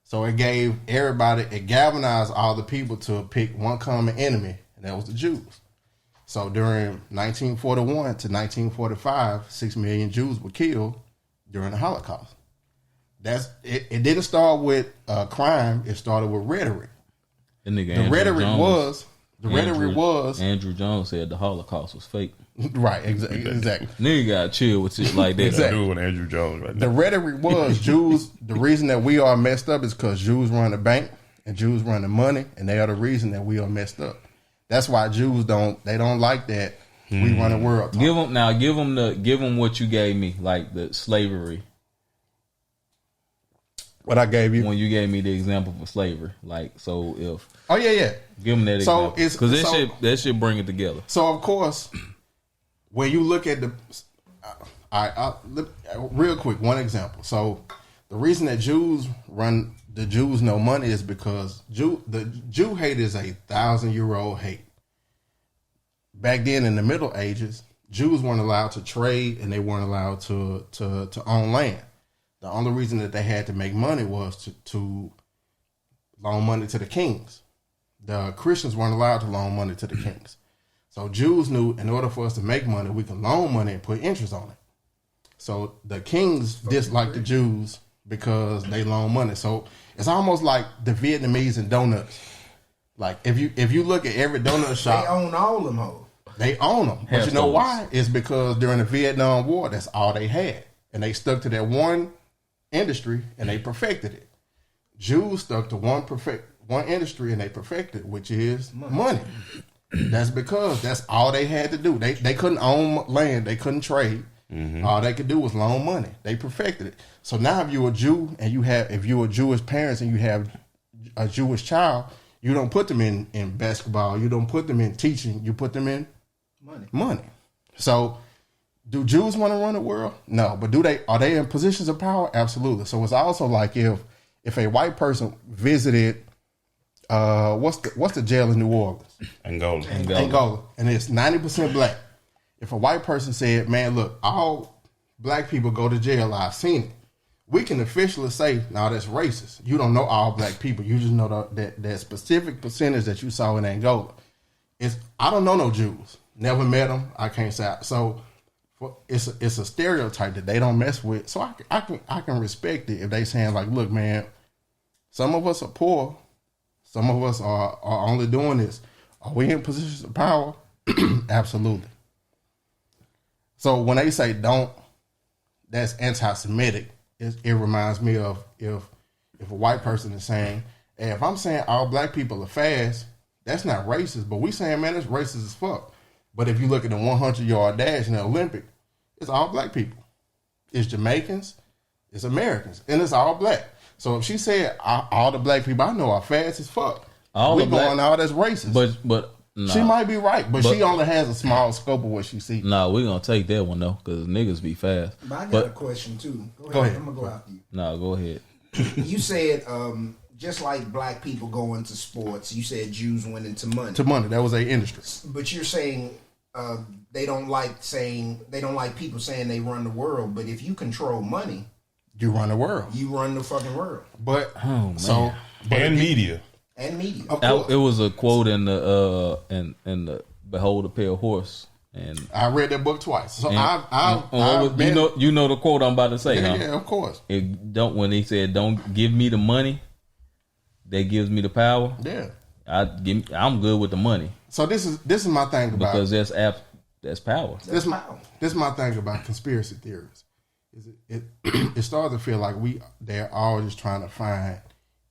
So it gave everybody, it galvanized all the people to pick one common enemy, and that was the Jews. So during 1941 to 1945, 6 million Jews were killed during the Holocaust. It didn't start with crime. It started with rhetoric. The rhetoric was Andrew Jones said the Holocaust was fake. Right, exactly. Nigga got chill with shit like that. Exactly. Doing Andrew Jones right now. The rhetoric was Jews. The reason that we are messed up is because Jews run the bank and Jews run the money, and they are the reason that we are messed up. That's why Jews don't like that we run the world. Talk. Give them what you gave me, like the slavery. What I gave you when you gave me the example for slavery, like so if give them that example because that shit bring it together. So of course, when you look at real quick, one example. So the reason that Jews know money is because the Jew hate is 1,000-year-old hate. Back then in the Middle Ages, Jews weren't allowed to trade and they weren't allowed to own land. The only reason that they had to make money was to loan money to the kings. The Christians weren't allowed to loan money to the kings. So Jews knew in order for us to make money, we can loan money and put interest on it. So the kings disliked the Jews because they loan money. So it's almost like the Vietnamese and donuts. Like if you look at every donut shop, they own all them hoes. They own them. But you know why? It's because during the Vietnam War, that's all they had. And they stuck to that one industry and they perfected it. Jews stuck to one industry and they perfected it, which is money. That's because that's all they had to do. They couldn't own land. They couldn't trade. All they could do was loan money. They perfected it. So now if you're a Jew and if you're a Jewish parents and you have a Jewish child, you don't put them in basketball. You don't put them in teaching. You put them in money. So do Jews want to run the world? No. But are they in positions of power? Absolutely. So it's also like if a white person visited what's the jail in New Orleans? Angola. And it's 90% black. If a white person said, man, look, all black people go to jail, I've seen it. We can officially say, no, that's racist. You don't know all black people. You just know that specific percentage that you saw in Angola. I don't know no Jews. Never met them. I can't say. So it's a stereotype that they don't mess with. So I can respect it if they saying like, look, man, some of us are poor. Some of us are only doing this. Are we in positions of power? Absolutely. So when they say don't, that's anti-Semitic. It reminds me of if a white person is saying, hey, if I'm saying all black people are fast, that's not racist. But we saying, man, that's racist as fuck. But if you look at the 100-yard dash in the Olympic, it's all black people. It's Jamaicans, it's Americans, and it's all black. So if she said all the black people I know are fast as fuck, all that's racist. But nah. She might be right, but she only has a small scope of what she sees. Nah, we're gonna take that one though, because niggas be fast. But I got a question too. Go ahead. I'm gonna go after you. Nah, go ahead. You said just like black people go into sports, you said Jews went into money. To money, that was a industry. But you're saying they don't like people saying they run the world. But if you control money, You run the world. You run the fucking world. But media. And media. It was a quote in the Behold a Pale Horse, and I read that book twice. So you know the quote I'm about to say, huh? Yeah, of course. When he said, "Don't give me the money that gives me the power." Yeah, I'm good with the money. So this is my thing about because that's power. This is my thing about conspiracy theories. Is it starts to feel like they're all just trying to find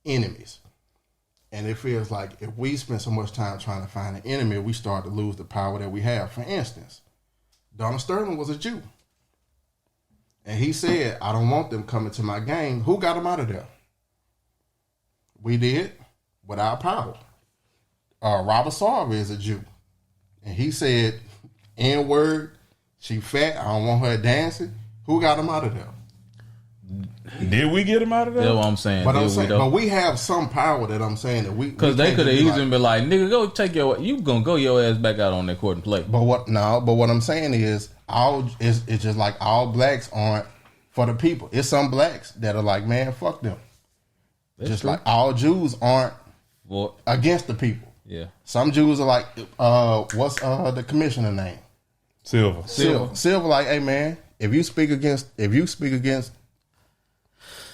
enemies. And it feels like if we spend so much time trying to find an enemy, we start to lose the power that we have. For instance, Donald Sterling was a Jew. And he said, I don't want them coming to my game. Who got him out of there? We did, without power. Robert Sarver is a Jew. And he said, N-word, she fat, I don't want her dancing. Who got him out of there? Did we get him out of there? That's what I'm saying. But we have some power that I'm saying that we because they could have easily been like, nigga, go take you gonna go your ass back out on that court and play. But what I'm saying is it's just like all blacks aren't for the people. It's some blacks that are like, man, fuck them. That's just true. Like all Jews aren't against the people. Yeah. Some Jews are like, what's the commissioner name? Silver, like, hey man, if you speak against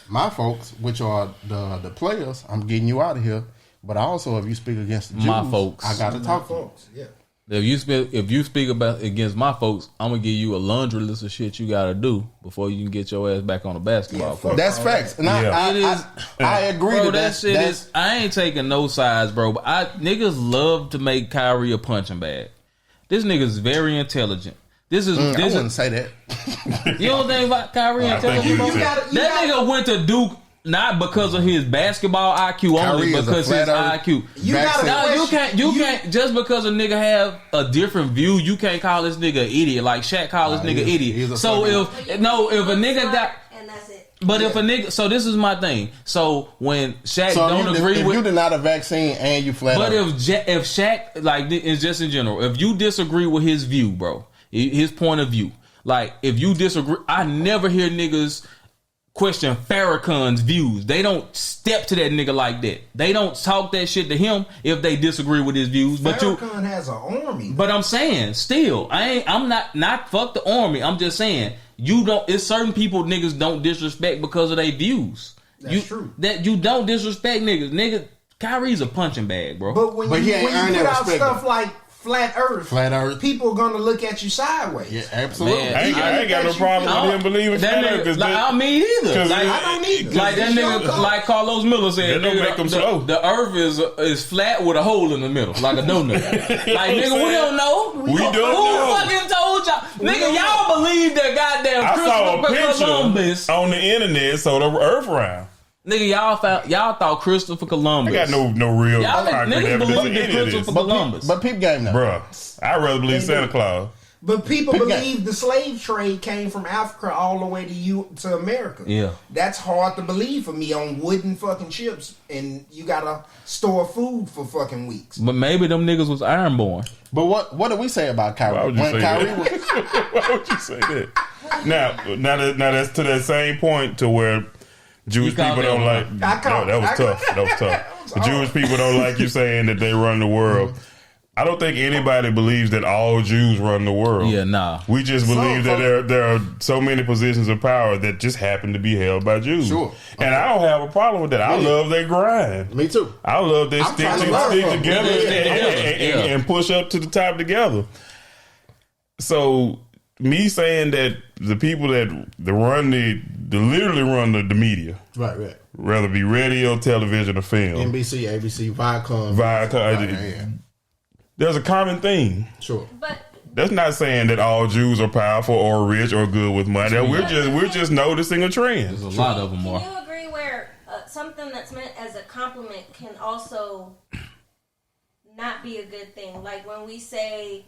my folks, which are the players, I'm getting you out of here. But also, if you speak against the Jews, my folks, I got to talk to you. Yeah. If you speak against my folks, I'm gonna give you a laundry list of shit you gotta do before you can get your ass back on the basketball court. That's facts. And I agree bro, to that shit is. I ain't taking no sides, bro. But niggas love to make Kyrie a punching bag. This nigga's very intelligent. I wouldn't say that. You don't think about Kyrie intelligent? That nigga went to Duke not because of his basketball IQ only, because his IQ. You can't just because a nigga have a different view, you can't call this nigga an idiot. Like Shaq called this nigga idiot. So if a nigga got. And that's it. But if a nigga, so this is my thing. So when Shaq don't agree with, you deny the vaccine and you flat. But if Shaq, like, it's just in general, if you disagree with his view, bro, his point of view, like if you disagree, I never hear niggas question Farrakhan's views. They don't step to that nigga like that. They don't talk that shit to him if they disagree with his views. But Farrakhan has an army. But I'm saying, still, I'm not fuck the army. I'm just saying, it's certain people niggas don't disrespect because of their views. That's true. That you don't disrespect niggas. Nigga, Kyrie's a punching bag, bro. But when you put out stuff like Flat Earth, people are gonna look at you sideways. Yeah, absolutely. Man, I ain't got no problem with him believing Flat Earth. I mean, either. Like, I don't either. Like that nigga, like Carlos Miller said, that don't make him slow. The Earth is flat with a hole in the middle, like a donut. Like nigga, we don't know. We don't know. Who fucking told y'all? Nigga, y'all believe that goddamn Christopher Columbus on the internet, so the Earth round. Nigga, y'all thought Christopher Columbus. I got no real concrete evidence of any of this. Columbus. But peep game now. Bruh, I'd rather believe Santa Claus. But people believe the slave trade came from Africa all the way to America. Yeah. That's hard to believe for me on wooden fucking ships, and you gotta store food for fucking weeks. But maybe them niggas was ironborn. But what do we say about Kyrie? Why would you say that? Why would you say that? Now that's to that same point to where Jewish people don't like. That was tough. The Jewish people don't like you saying that they run the world. I don't think anybody believes that all Jews run the world. Yeah, nah. We just believe that there are so many positions of power that just happen to be held by Jews. Sure. And I don't have a problem with that. I love their grind. Me too. I love their stick together and push up to the top together. So me saying that the people that literally run the media, right, whether it be radio, television, or film, NBC, ABC, Viacom, there's a common theme. Sure, but that's not saying that all Jews are powerful or rich or good with money. We're just noticing a trend. There's a lot of them. Can you agree where something that's meant as a compliment can also not be a good thing? Like when we say,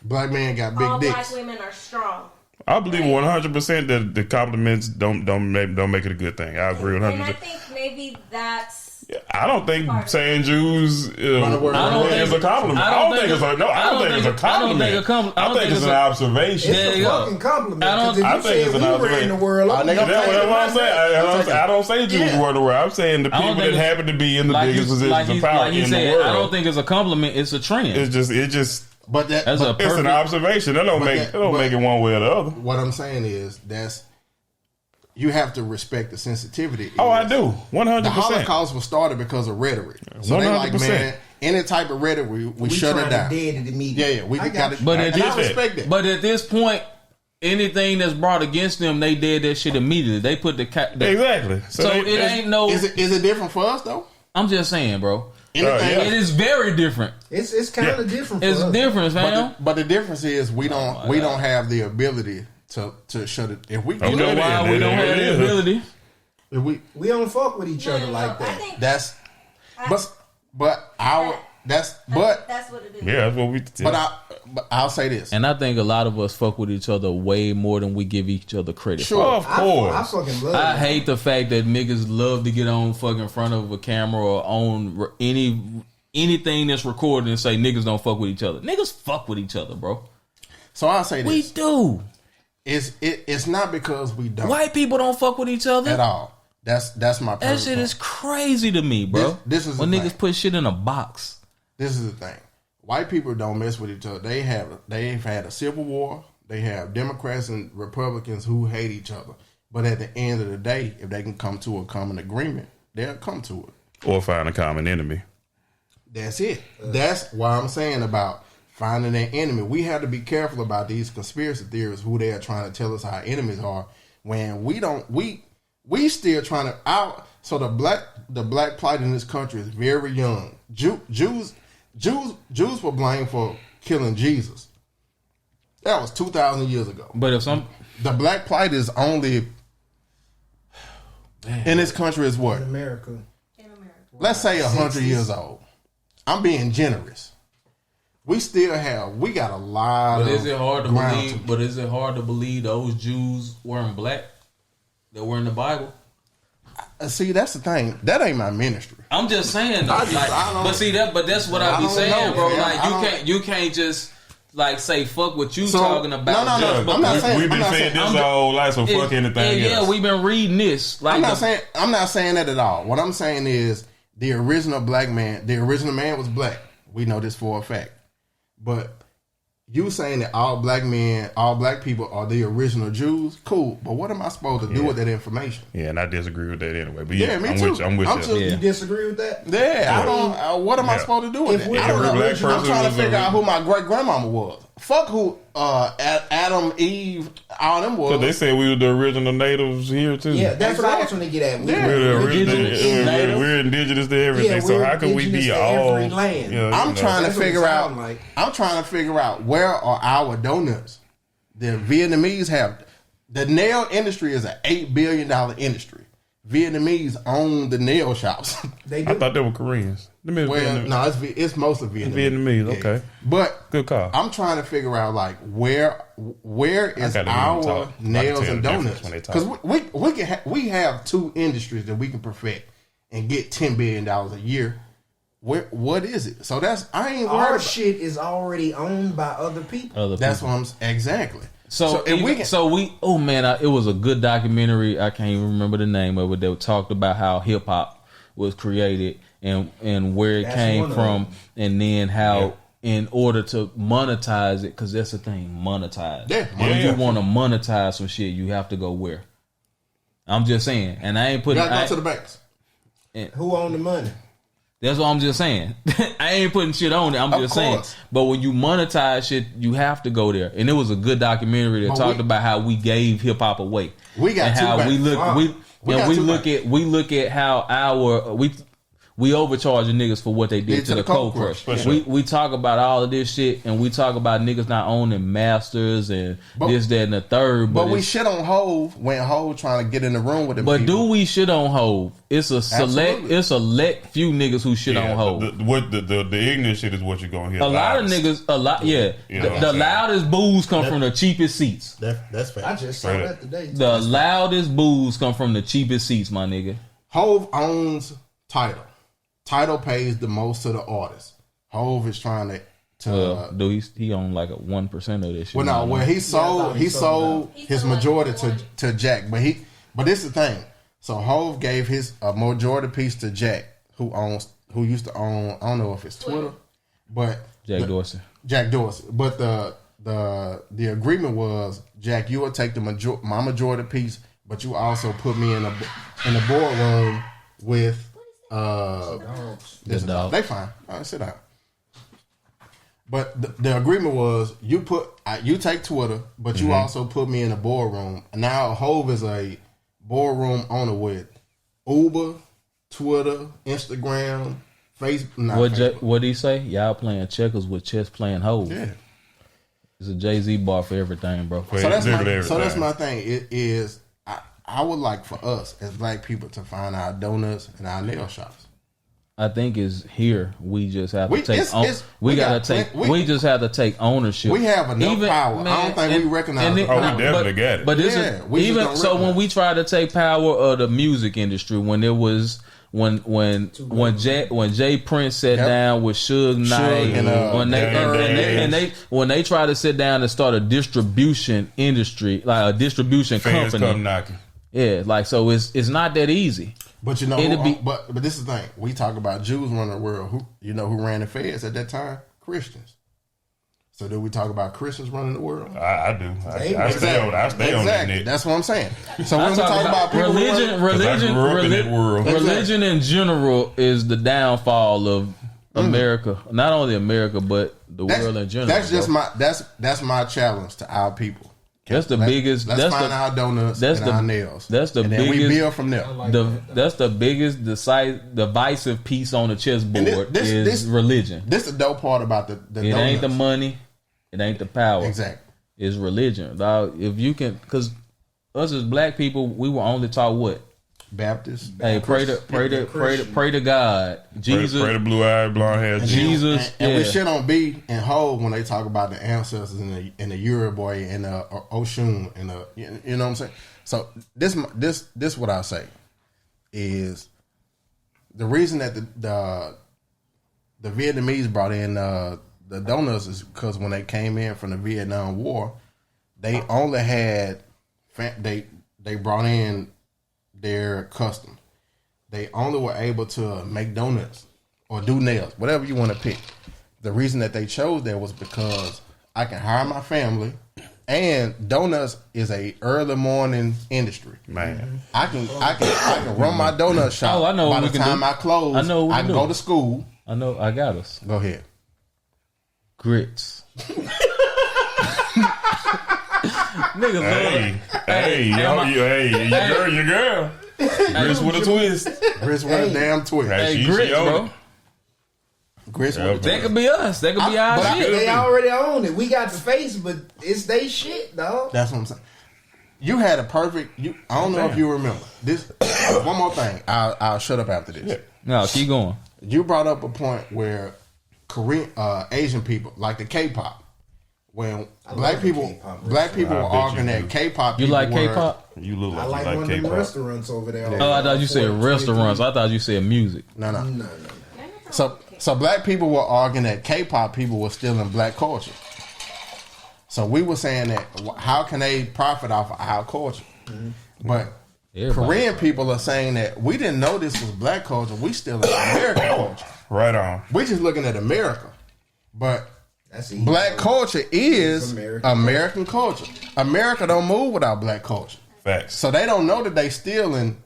black man got big all dicks. Black women are strong. I believe 100% that the compliments don't make it a good thing. I agree 100%. And I think maybe that's I don't think saying Jews is a compliment. I don't think it's a compliment. I think it's an observation. It's a fucking compliment. I think it's an observation. In the world, that's what I'm saying. I don't say Jews were in the world. I'm saying the people that happen to be in the biggest positions of power in the world. I don't think it's a compliment. It's a trend. It's just. But it's an observation. That don't make it one way or the other. What I'm saying is you have to respect the sensitivity. I do. 100%. The Holocaust was started because of rhetoric. So 100%. They like, man, any type of rhetoric, we shut it down. Dead it immediately. Yeah, we got it. But I respect it. But at this point, anything that's brought against them, they did that shit immediately. They put the exactly. So it ain't no. Is it different for us though? I'm just saying, bro. It is very different. It's kind of different. It's different, man. But the difference is we don't have the ability to shut it. If we you know why we don't have the ability? If we don't fuck with each other like that. That's what it is. Yeah, that's what we. But I'll say this, and I think a lot of us fuck with each other way more than we give each other credit. Sure, of course. I fucking love. I hate the fact that niggas love to get on fucking front of a camera or on anything that's recorded and say niggas don't fuck with each other. Niggas fuck with each other, bro. So I'll say this: we do. It's not because we don't. White people don't fuck with each other at all. That's my. That shit is crazy to me, bro. This is when niggas put shit in a box. This is the thing. White people don't mess with each other. They've had a civil war. They have Democrats and Republicans who hate each other. But at the end of the day, if they can come to a common agreement, they'll come to it. Or find a common enemy. That's it. That's why I'm saying about finding an enemy. We have to be careful about these conspiracy theorists who they are trying to tell us our enemies are. When we don't, we still trying to So the black plight in this country is very young. Jews were blamed for killing Jesus. That was 2,000 years ago. But if the black plight is only in this country is what? In America. Let's say 100 years old. I'm being generous. We got a lot of. But is it hard to believe? But is it hard to believe those Jews weren't black that were in the Bible? See, that's the thing. That ain't my ministry. I'm just saying. But that's what I be saying, bro. Like you can't just like say fuck what you talking about. No. I'm not saying we've been saying this our whole life, so fuck anything else. Yeah, we've been reading this. Like I'm not saying that at all. What I'm saying is the original man was black. We know this for a fact. But you saying that all black people are the original Jews, cool. But what am I supposed to do with that information? Yeah, and I disagree with that anyway. But me too. I'm with you. You disagree with that? Yeah, I don't. What am I supposed to do with that? I'm trying to figure out who my great grandmama was. Fuck who Adam, Eve, all them was. So they say we were the original natives here too. Yeah, that's what I was trying to get at. We're indigenous to everything. So how can we be all? I'm trying to figure out. I'm trying to figure out where are our donuts. The Vietnamese have the nail industry is an $8 billion industry. Vietnamese own the nail shops. I thought they were Koreans. No, it's mostly Vietnamese. Okay, but good call. I'm trying to figure out like where is our nails and donuts? Because we have two industries that we can perfect and get $10 billion a year. What is it? So our shit is already owned by other people. That's what I'm exactly. It was a good documentary. I can't even remember the name of it. They talked about how hip hop was created and where it came from, and then how in order to monetize it, because that's the thing, monetize. When you want to monetize some shit, you have to go where? I'm just saying, and I ain't putting. You gotta go to the banks. Who own the money? That's what I'm just saying. I ain't putting shit on it. I'm just saying. But when you monetize shit, you have to go there. And it was a good documentary that talked about how we gave hip hop away. We got and two how banks. we look at how we overcharging niggas for what they did to the Cold Crush. Sure. We talk about all of this shit, and we talk about niggas not owning masters and this, that, and the third. But we shit on Hove when Hove trying to get in the room with them. But people. Do we shit on Hove? It's a select few niggas who shit on Hove. The ignorant shit is what you're gonna hear. A lot of niggas, the loudest boos come from the cheapest seats. That's fair. I just saw that today. The loudest boos come from the cheapest seats, my nigga. Hove owns Tidal. Tidal pays the most to the artist. Hove is trying to. He own like a 1% of this shit. Well, no, he sold his majority to Jack, but this is the thing. So Hove gave his majority piece to Jack, who used to own. I don't know if it's Twitter, but Jack Dorsey. But the agreement was, Jack, you will take my majority piece, but you also put me in the boardroom with this dog. They fine. All right, sit down. But the agreement was, you take Twitter, but you also put me in the boardroom. And now Hove is a boardroom owner with Uber, Twitter, Instagram, Facebook. What did he say? Y'all playing checkers with chess playing Hove. Yeah. It's a Jay-Z bar for everything, bro. So that's my thing. It is, I would like for us as black people to find our donuts and our nail shops. I think is here. We just have to we just have to take ownership. We have enough power. I don't think we recognize we definitely got it. But when we try to take power of the music industry, when it was when Jay Prince sat down with Suge Knight, when they try to sit down and start a distribution industry, like a distribution fans company, come knocking. Yeah, like, so it's not that easy. But but this is the thing. We talk about Jews running the world. Who ran the feds at that time? Christians. So do we talk about Christians running the world? I do. I stay on that. That's what I'm saying. So when we talk about people religion in general is the downfall of America. Not only America, but the world in general. That's my challenge to our people. That's the biggest. Let's find our donuts and our nails. That's the biggest. We build from there. That's the biggest divisive piece on the chessboard is religion. This is the dope part about the It donuts. Ain't the money. It ain't the power. Exactly. It's religion. Dog, if you can, because us as black people, we were only taught what? Baptist. Hey, pray to God. Jesus. Pray to blue-eyed, blonde-haired Jesus. And we shit on B and Hov when they talk about the ancestors and the Uruguay and the Oshun and the, you know what I'm saying? So this what I say is the reason that the Vietnamese brought in the donuts is because when they came in from the Vietnam War, they only had they brought in their custom. They only were able to make donuts or do nails, whatever you want to pick. The reason that they chose that was because I can hire my family, and donuts is a early morning industry. Man, I can run my donut shop. Oh, I know. By the time I close, I can go to school. I know. I got us. Go ahead. Grits. Niggas your girl. Grits with a twist. Grits with a damn twist. Hey, grits, bro. Grits with a twist. That could be us. That could be our shit. They already own it. We got the face, but it's they shit, dog. That's what I'm saying. You had a perfect. I don't know if you remember this. One more thing. I'll shut up after this. Yeah. No, keep going. You brought up a point where Asian people like the K-pop. When black people were arguing that K-pop. You like K-pop? You look like I like one of them restaurants over there. Oh, I thought you said restaurants. I thought you said music. No. So black people were arguing that K-pop people were stealing black culture. So we were saying that how can they profit off of our culture? Mm-hmm. But Korean people are saying that we didn't know this was black culture. We stealing American culture. Right on. We just looking at America, but black culture is American culture. America don't move without black culture. Facts. So they don't know that they stealing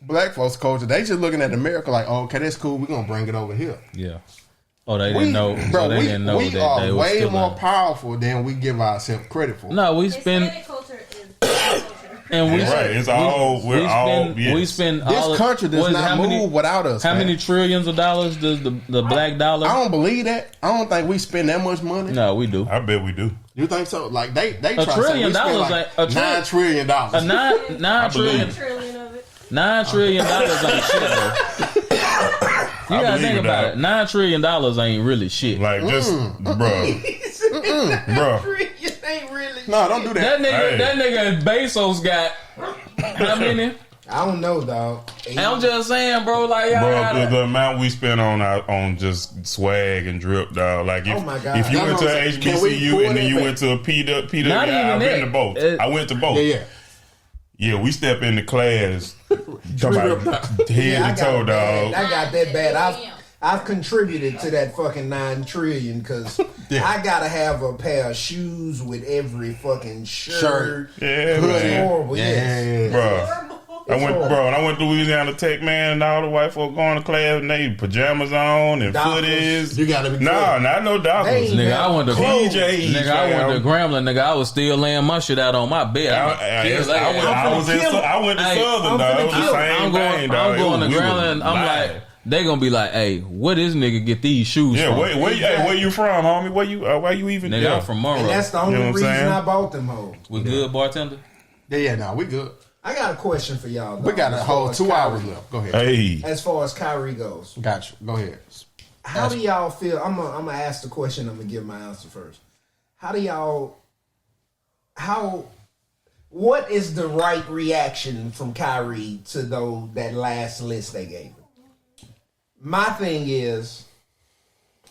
black folks' culture. They just looking at America like, oh, okay, that's cool. We're gonna bring it over here. Yeah. Oh, they didn't know. Bro, they didn't know we that are they way still more powerful than we give ourselves credit for. No, we spend. Hispanic culture is culture. And we spend this country does not move without us. How many trillions of dollars does the black dollar? I don't believe that. I don't think we spend that much money. No, we do. I bet we do. You think so? Like they try $1 trillion to say we spend like $9 trillion. $9 trillion ain't shit, though. You gotta think about it. $9 trillion ain't really shit. Like just, bro. No, don't do that. That nigga Bezos got how many? I don't know, dog. I'm just saying, bro. Like, bro, the amount we spent on just swag and drip, dog. Like, if you went to HBCU and then you went to a PW, I've been to both. I went to both. Yeah, we step into class. Talking about head to toe, dog. I got that bad. I've contributed to that fucking 9 trillion because I gotta have a pair of shoes with every fucking shirt. Yeah, man. Horrible. Bro. I went to Louisiana Tech, man, and all the white folk going to class and they pajamas on and footies. You gotta be not no doctors. Nigga, I went to PJs. Nigga, I went to Grambling. Nigga, I was still laying my shit out on my bed. I went to Southern, dog. I'm going to Grambling. I'm like, they gonna be like, hey, where this nigga get these shoes from? Where you from, homie? Where you even? Nigga, I'm from Monroe. And that's the only reason I bought them hoes. We good, bartender? Yeah, we good. I got a question for y'all, though. We got a whole 2 hours left. Go ahead. Hey. As far as Kyrie goes. Got you. Go ahead. How do y'all feel? I'm gonna ask the question. I'm gonna give my answer first. What is the right reaction from Kyrie to that last list they gave him? My thing is,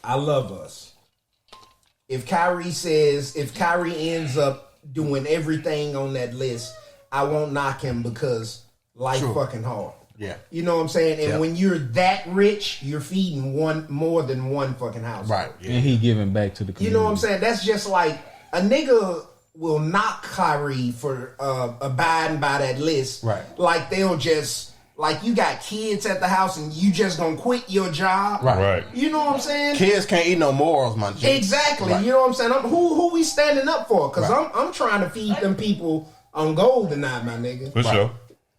I love us. If Kyrie ends up doing everything on that list, I won't knock him because life fucking hard. Yeah. You know what I'm saying? And when you're that rich, you're feeding more than one fucking house. Right. Yeah. And he giving back to the community. You know what I'm saying? That's just like a nigga will knock Kyrie for abiding by that list. Right. Like they'll just like you got kids at the house and you just gonna quit your job. Right. You know what I'm saying? Kids can't eat no morals, my G. Exactly. Right. You know what I'm saying? Who we standing up for? Because I'm trying to feed them people on gold tonight, my nigga. For sure.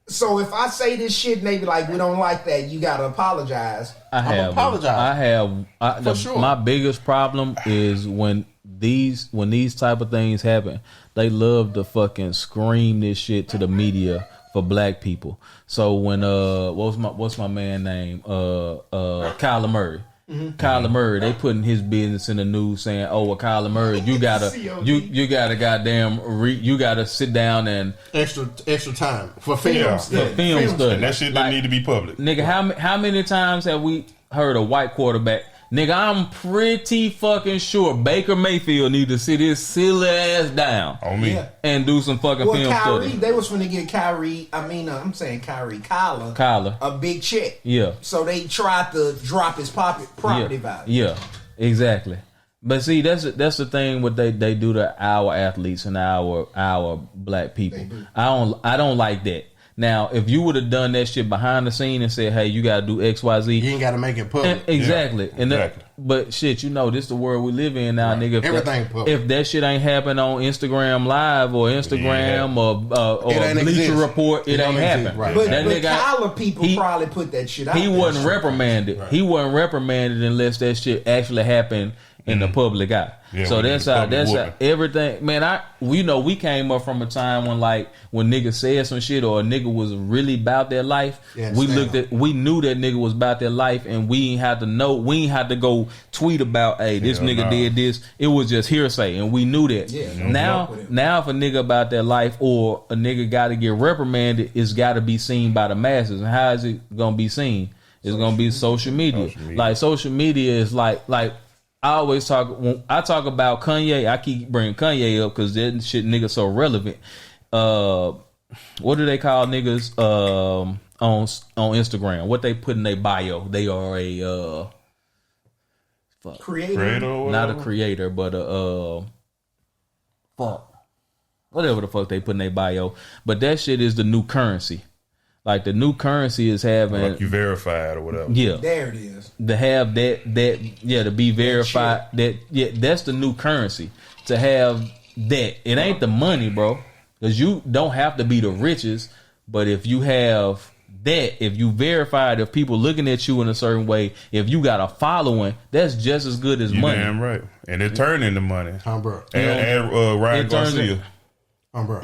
So if I say this shit and they be like, we don't like that, you gotta apologize. I'm apologize. For sure. My biggest problem is when these type of things happen, they love to fucking scream this shit to the media for black people. So when what's my man name? Kyler Murray. Mm-hmm. Kyler Murray, they putting his business in the news saying, "Oh, well, Kyler Murray, you gotta you gotta sit down and extra time for film study. And that shit don't need to be public, nigga. How many times have we heard a white quarterback? Nigga, I'm pretty fucking sure Baker Mayfield need to sit his silly ass down on me and do some fucking film Kyrie, study. They was finna get Kyrie. Kyler, a big check. Yeah. So they tried to drop his property value. Yeah, exactly. But see, that's the thing. What they do to our athletes and our black people. I don't like that. Now, if you would have done that shit behind the scene and said, "Hey, you got to do X, Y, Z," you ain't got to make it public. Exactly. But shit, this the world we live in now, nigga. Everything public. If that shit ain't happen on Instagram Live or Instagram or Bleacher Report, it ain't happen. Right. But Kyler people probably put that shit out. He wasn't reprimanded. Right. He wasn't reprimanded unless that shit actually happened in the public eye. Yeah, so that's how everything, man. We came up from a time when niggas said some shit or a nigga was really about their life. Yeah, we knew that nigga was about their life, and we ain't had to go tweet about, hey, this nigga did this. It was just hearsay, and we knew that. Yeah, now if a nigga about their life or a nigga got to get reprimanded, it's got to be seen by the masses. And how is it gonna be seen? It's gonna be social media. Like social media is like. I always when I talk about Kanye, I keep bringing Kanye up because that shit nigga so relevant. What do they call niggas on Instagram? What they put in their bio? They are a creator, not a creator, but whatever the fuck they put in their bio. But that shit is the new currency. Like the new currency is having like you verified or whatever. Yeah, there it is. To have to be verified. That's the new currency. To have that, it ain't the money, bro. Because you don't have to be the richest, but if you have that, if you verified, if people looking at you in a certain way, if you got a following, that's just as good as money. Damn right, and it turned into money. Bro. And Ryan Garcia. Bro.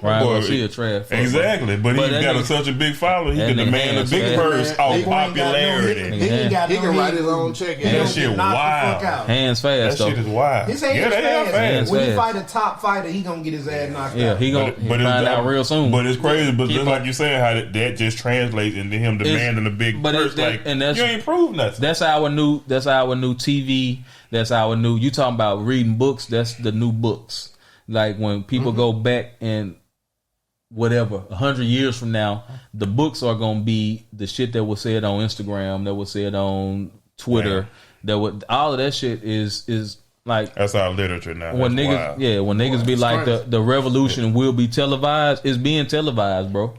Ryan Garcia trash. Exactly, but he got such a big following. He can demand a big purse off popularity. He can write his own check. That shit wild. Hands fast. That shit is wild. His hands fast. When he fast. fight a top fighter, he gonna get his ass knocked out. Yeah, he gonna find out real soon. But it's crazy. But just like you said, how that just translates into him demanding a big purse. Like, and you ain't proved nothing. That's our new TV. That's our new. You talking about reading books? That's the new books. Like when people go back and whatever 100 years from now, the books are gonna be the shit that was said on Instagram, that was said on Twitter. All of that shit is like that's our literature now. When niggas be like the revolution will be televised, it's being televised, bro.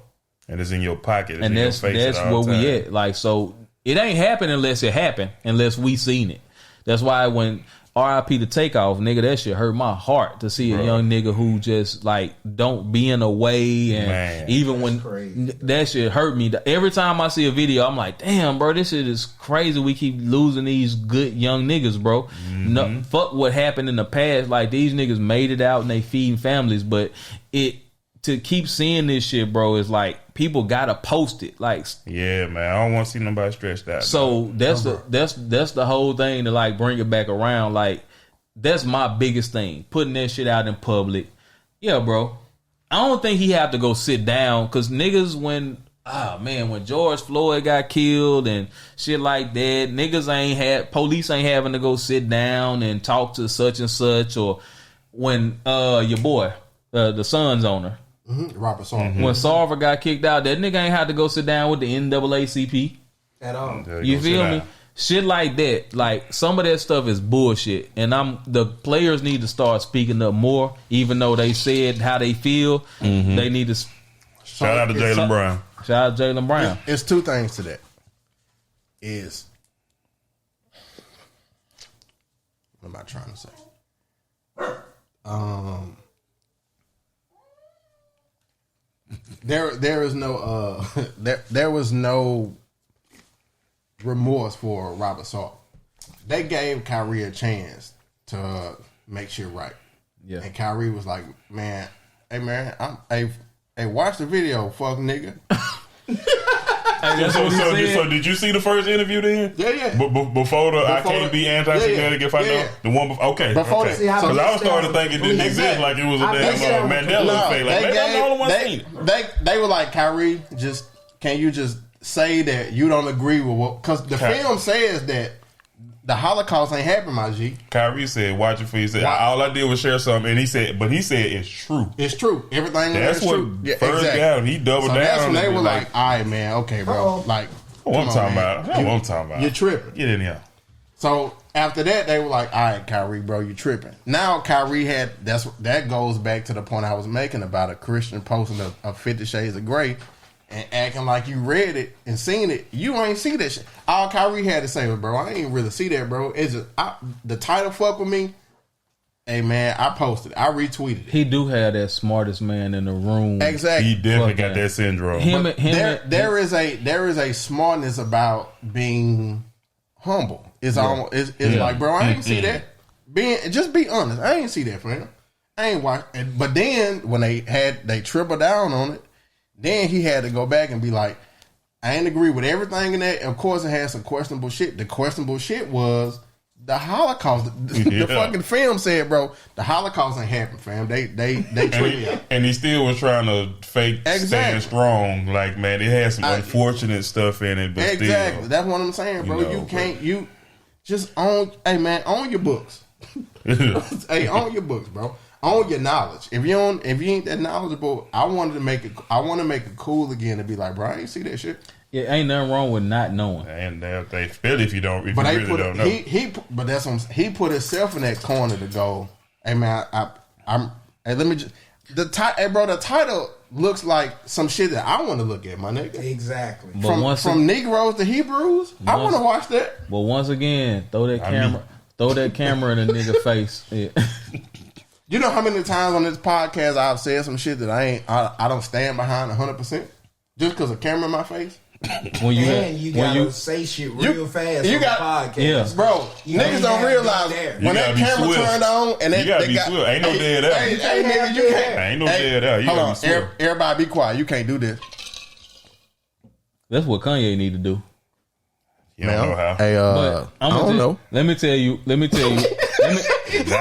And it's in your pocket. And that's where we at. Like, so it ain't happen unless it happened, unless we seen it. That's why when R.I.P. to Takeoff, nigga, that shit hurt my heart to see a young nigga who just like don't be in a way, and even when that shit hurt me. Every time I see a video, I'm like, damn, bro, this shit is crazy. We keep losing these good young niggas, bro. No, fuck what happened in the past. Like, these niggas made it out and they feeding families, but to keep seeing this shit, bro, is like people gotta post it. Like, yeah, man, I don't want to see nobody stressed out. So that's the whole thing to like bring it back around. Like, that's my biggest thing, putting that shit out in public. Yeah, bro. I don't think he have to go sit down, because niggas when George Floyd got killed and shit like that, niggas police ain't having to go sit down and talk to such and such, or when your boy, the Suns owner. Robert Sarver. When Sarver got kicked out, that nigga ain't had to go sit down with the NAACP at all. You feel me? Shit like that. Like, some of that stuff is bullshit, and the players need to start speaking up more. Even though they said how they feel, they need to. Shout out to Jaylen Brown. Shout out to Jaylen Brown. It's two things to that. What am I trying to say? There is no there was no remorse for Robert Sarver. They gave Kyrie a chance to make shit right. Yeah. And Kyrie was like, man, hey, watch the video, fuck nigga. So did you see the first interview then? Yeah. Before I can't be anti-Semitic if I know the one before. Okay. Before that, because I was starting to think it didn't exist, like it was a damn Mandela effect. Like, maybe I'm the only one seen it. They were like, Kyrie, can you just say that you don't agree with what? Because the film says that the Holocaust ain't happened, my G. Kyrie said, watch it for you. He said, all I did was share something. And he said it's true. It's true. Everything that's what true. First got him. He doubled down. That's when they were like, all right, man, okay, bro. Like, what I'm talking about. You're tripping. Get in here. So after that, they were like, all right, Kyrie, bro, you tripping. Now Kyrie that goes back to the point I was making about a Christian posting of 50 Shades of Grey and acting like you read it and seen it. You ain't see that shit. All Kyrie had to say was, bro, I ain't really see that, bro. It's just, the title fuck with me. Hey, man, I posted it. I retweeted it. He do have that smartest man in the room. Exactly. He definitely got that syndrome. There is a smartness about being humble. It's like, bro, I ain't see that. Just be honest. I ain't see that, fam. I ain't watch. But then when they tripled down on it, then he had to go back and be like, I ain't agree with everything in that. Of course, it had some questionable shit. The questionable shit was the Holocaust. The fucking film said, bro, the Holocaust ain't happened, fam. They tripped. And he still was trying to fake stand strong. Like, man, it had some unfortunate stuff in it. But exactly. That's what I'm saying, bro. You just own. Hey, man, own your books. Hey, own your books, bro. Own your knowledge. If you ain't that knowledgeable, I want to make it cool again to be like, bro, I ain't see that shit. Yeah, ain't nothing wrong with not knowing. And they feel if you really don't know. But that's what he put himself in that corner to go, hey man, hey, let me just the title looks like some shit that I want to look at, my nigga. Exactly. From Negroes to Hebrews, I want to watch that. But once again, throw that camera in a nigga face. Yeah. You know how many times on this podcast I've said some shit that I don't stand behind 100% just because of camera in my face? you gotta say shit real fast on the podcast. Yeah, bro. Niggas don't realize when that camera turned on and you gotta be swift. Ain't no dead air. Hey, nigga, you can't. Ain't no dead air. You hold gotta on, be swift. everybody be quiet. You can't do this. That's what Kanye need to do. You don't know how. Hey, I don't know. Let me tell you. Not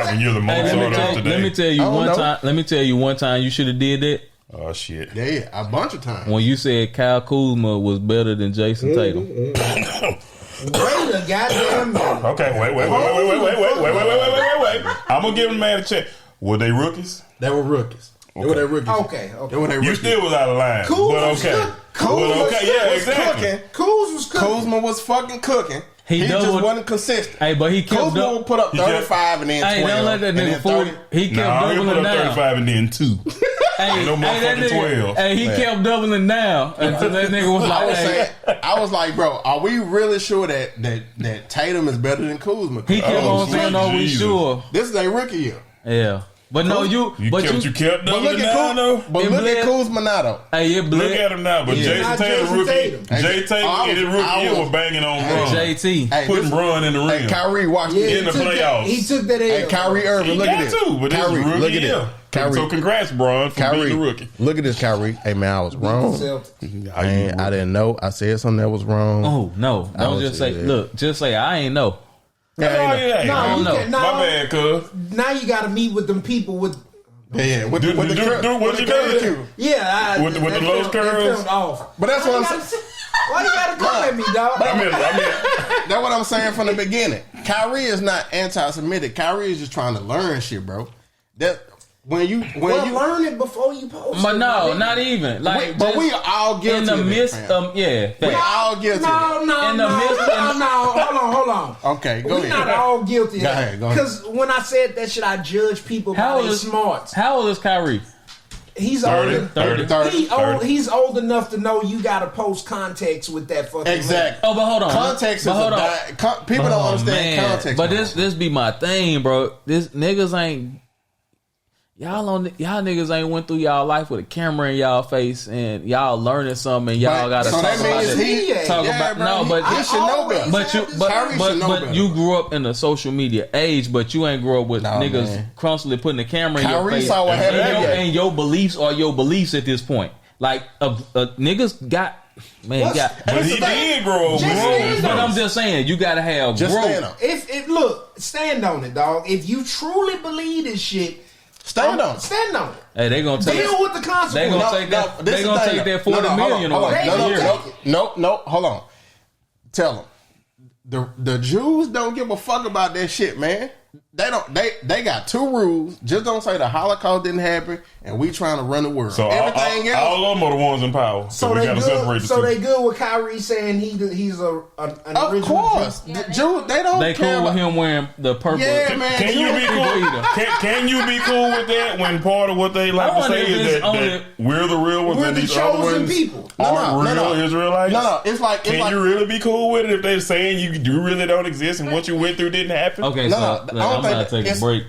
when you're the Mozart of today. Let me tell you one time. Let me tell you one time you should have did that. Oh shit! Yeah, a bunch of times. When you said Kyle Kuzma was better than Jason Tatum. Wait a goddamn minute. Okay, wait. I'm gonna give them man a check. Were they rookies? They were rookies. Okay. They were their rookies. Okay. They were their rookies. You still was out of line. But okay. Yeah, exactly. Kuz was cooking. Kuzma was fucking cooking. He just wasn't consistent. Hey, but he kept Kuzma would put up 35 and then 12. Hey, don't let that nigga fool. He kept doubling put up down. 35 and then 2. Hey, no motherfucking 12. Hey, he kept doubling down until that nigga was like, I was like, bro, are we really sure that Tatum is better than Kuzma? He kept on saying, "No, we sure." This is a rookie year. Yeah. But no, you kept doubling down though. But look at Kuzma now though. Hey, look at him now. But Jason Tatum, rookie. Jay Tatum in his rookie year was banging on Bron. JT. Putting Bron in the ring. Hey, Kyrie watched in the playoffs. He took that L. Hey, Kyrie Irving, look at this. But Kyrie, look at this. Kyrie. So congrats, Bron, for being the rookie. Look at this, Kyrie. Hey man, I was wrong. I didn't know. I said something that was wrong. Oh no! Don't just say. Look, just say I ain't know. I don't know. My bad, cuz. Now you got to meet with them people with. Yeah, with the curve. Yeah, with the low curls. But that's what I'm saying. Why you gotta come at me, dog? I mean, that's what I'm saying from the beginning. Kyrie is not anti-Semitic. Kyrie is just trying to learn shit, bro. That when you learn it before you post. But no, not even. Like, but we all guilty in the midst of we all guilty. Hold on. Okay, go ahead. We're not all guilty. Go ahead. Because when I said that shit, I judge people by their smarts. How old is Kyrie? He's 30. He's old enough to know you got to post context with that fucking. Exactly. Oh, but hold on. Context is people don't understand context. But this be my thing, bro. This niggas ain't. Y'all niggas ain't went through y'all life with a camera in y'all face and y'all learning something and y'all gotta talk about it. He should know better. But you grew up in the social media age, but you ain't grew up with niggas constantly putting the camera in your face. Saw what happened and your beliefs are your beliefs at this point. Like niggas got. Man, but he did grow up. But I'm just saying, you gotta have growth. Stand on it, dog. If you truly believe this shit. Stand on it. Hey, they gonna deal with the consequences. They gonna take that. They gonna take that 40 million away. No, hold on. Tell them the Jews don't give a fuck about that shit, man. They don't. They got two rules. Just don't say the Holocaust didn't happen, and we trying to run the world. So everything else, all of them are the ones in power. So we gotta separate the two. So they good with Kyrie saying he's an original. Of course, the Jews they don't. They care cool with about him wearing the purple. Yeah, man. Can you be cool? Can you be cool with that when part of what they like to say is that we're the real ones and these other ones people aren't real Israelites? No, it's like can you really be cool with it if they're saying you really don't exist and what you went through didn't happen? Okay, so I'm gonna take a break.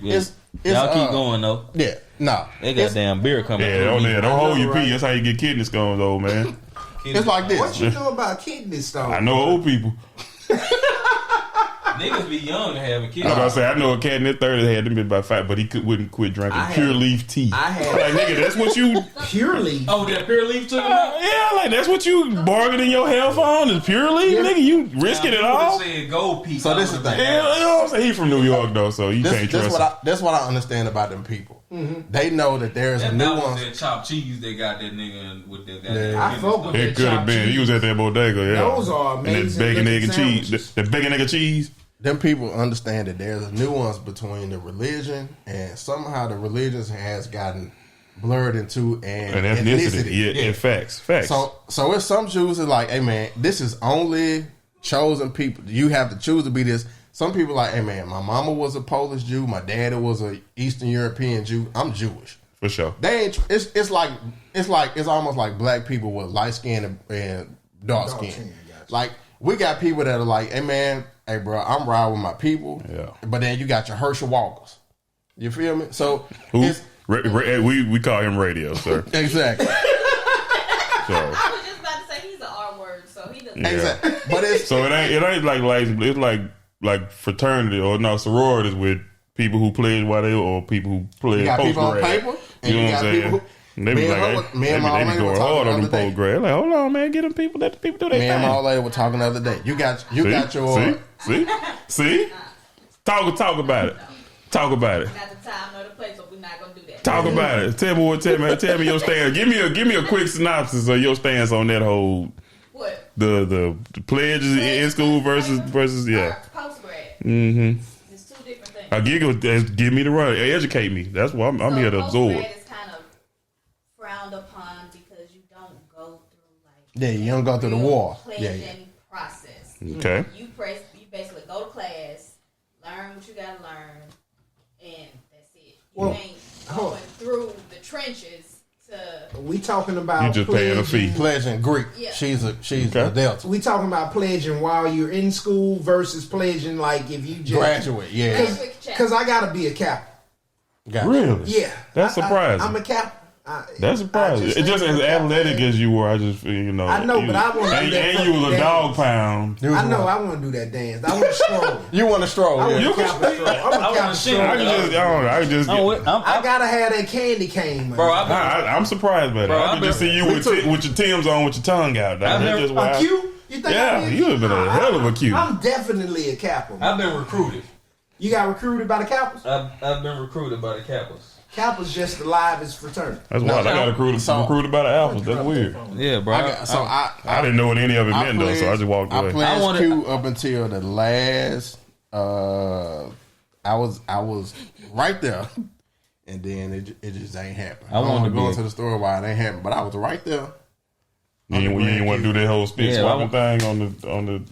Y'all keep going though. Yeah, no. They got damn beer coming. Yeah, don't hold your pee. That's how you get kidney stones, old man. It's like this. What you know about kidney stones? I know old people. Niggas be young and having kids. I was about to say, I know a cat in his 30s had them been about 5, but he wouldn't quit drinking pure leaf tea. I had like, nigga, that's what you pure leaf. Oh, that pure leaf too? Yeah, like that's what you bargaining your health on is pure leaf, nigga. You risking it all. Said gold piece. So this is the thing. Yeah, you know what I'm saying? He from New York though, so you can't trust him. That's what I understand about them people. Mm-hmm. They know that there's a nuance. That chopped cheese they got that nigga with that. I fuck with it. Could have been. Cheese. He was at that bodega. Yeah, those are amazing. And that bacon, egg, and cheese. The bacon, egg, and cheese. Them people understand that there's a nuance between the religion and somehow the religions has gotten blurred into an ethnicity. Yeah, facts. So it's some Jews that are like, hey man, this is only chosen people. You have to choose to be this. Some people are like, hey man, my mama was a Polish Jew, my daddy was a Eastern European Jew. I'm Jewish. For sure. They ain't. It's almost like black people with light skin and dark skin. Like we got people that are like, hey man. Hey, bro, I'm riding with my people. Yeah. But then you got your Herschel Walkers. You feel me? So we call him Radio, sir. Exactly. I was just about to say he's an R word. So Exactly. But it's so it ain't like it's like fraternity or no sororities with people who pledge while they or people who pledge got post people on grad. paper, You know what I'm saying? They be like, they be going hard on them post grad. Like, hold on, man, get them people. Let the people do their thing. Me and my old lady were talking the other day. You got your see. Talk about it. Talk about it. Not the time nor the place, but we're not gonna do that. Talk about it. Tell me your stance. Give me a quick synopsis of your stance on that whole What? The pledges in school versus yeah. Post grad. Mm-hmm. It's two different things. Give me the run. Educate me. That's why I'm here to absorb. Post grad is kind of frowned upon because you don't go through you don't go through the war. Pledging process. Okay. You basically go to class, learn what you gotta learn, and that's it. You ain't going through the trenches to. We talking about you just paying a fee. Pledging Greek. Yeah. She's a Delta. We talking about pledging while you're in school versus pledging like if you just Graduate. Yeah. Because I gotta be a captain. Really? Yeah. That's surprising. I'm a captain. That's surprising. It's just as athletic as you were. I just feel, you know. I know, but I want to do that. And you was a dog pound. I know. I want to do that dance. I want to stroll. You want to stroll? You can stroll. I gotta have that candy cane, man. Bro, I'm surprised by that. I can just see you with your Timbs on with your tongue out. That's just a Q? You think you have been a hell of a Q. I'm definitely a Kappa. I've been recruited. You got recruited by the Kappas? I've been recruited by the Kappas. Kappa's just the livest fraternity. That's wild. I got recruited by the Alphas. That's weird. Yeah, bro. I didn't know what any of it meant though, so I just walked away. I pledged Q up until the last. I was right there, and then it just ain't happened. I wanted to go into the store while it ain't happened, but I was right there. You didn't want to do that whole spit swapping thing on the.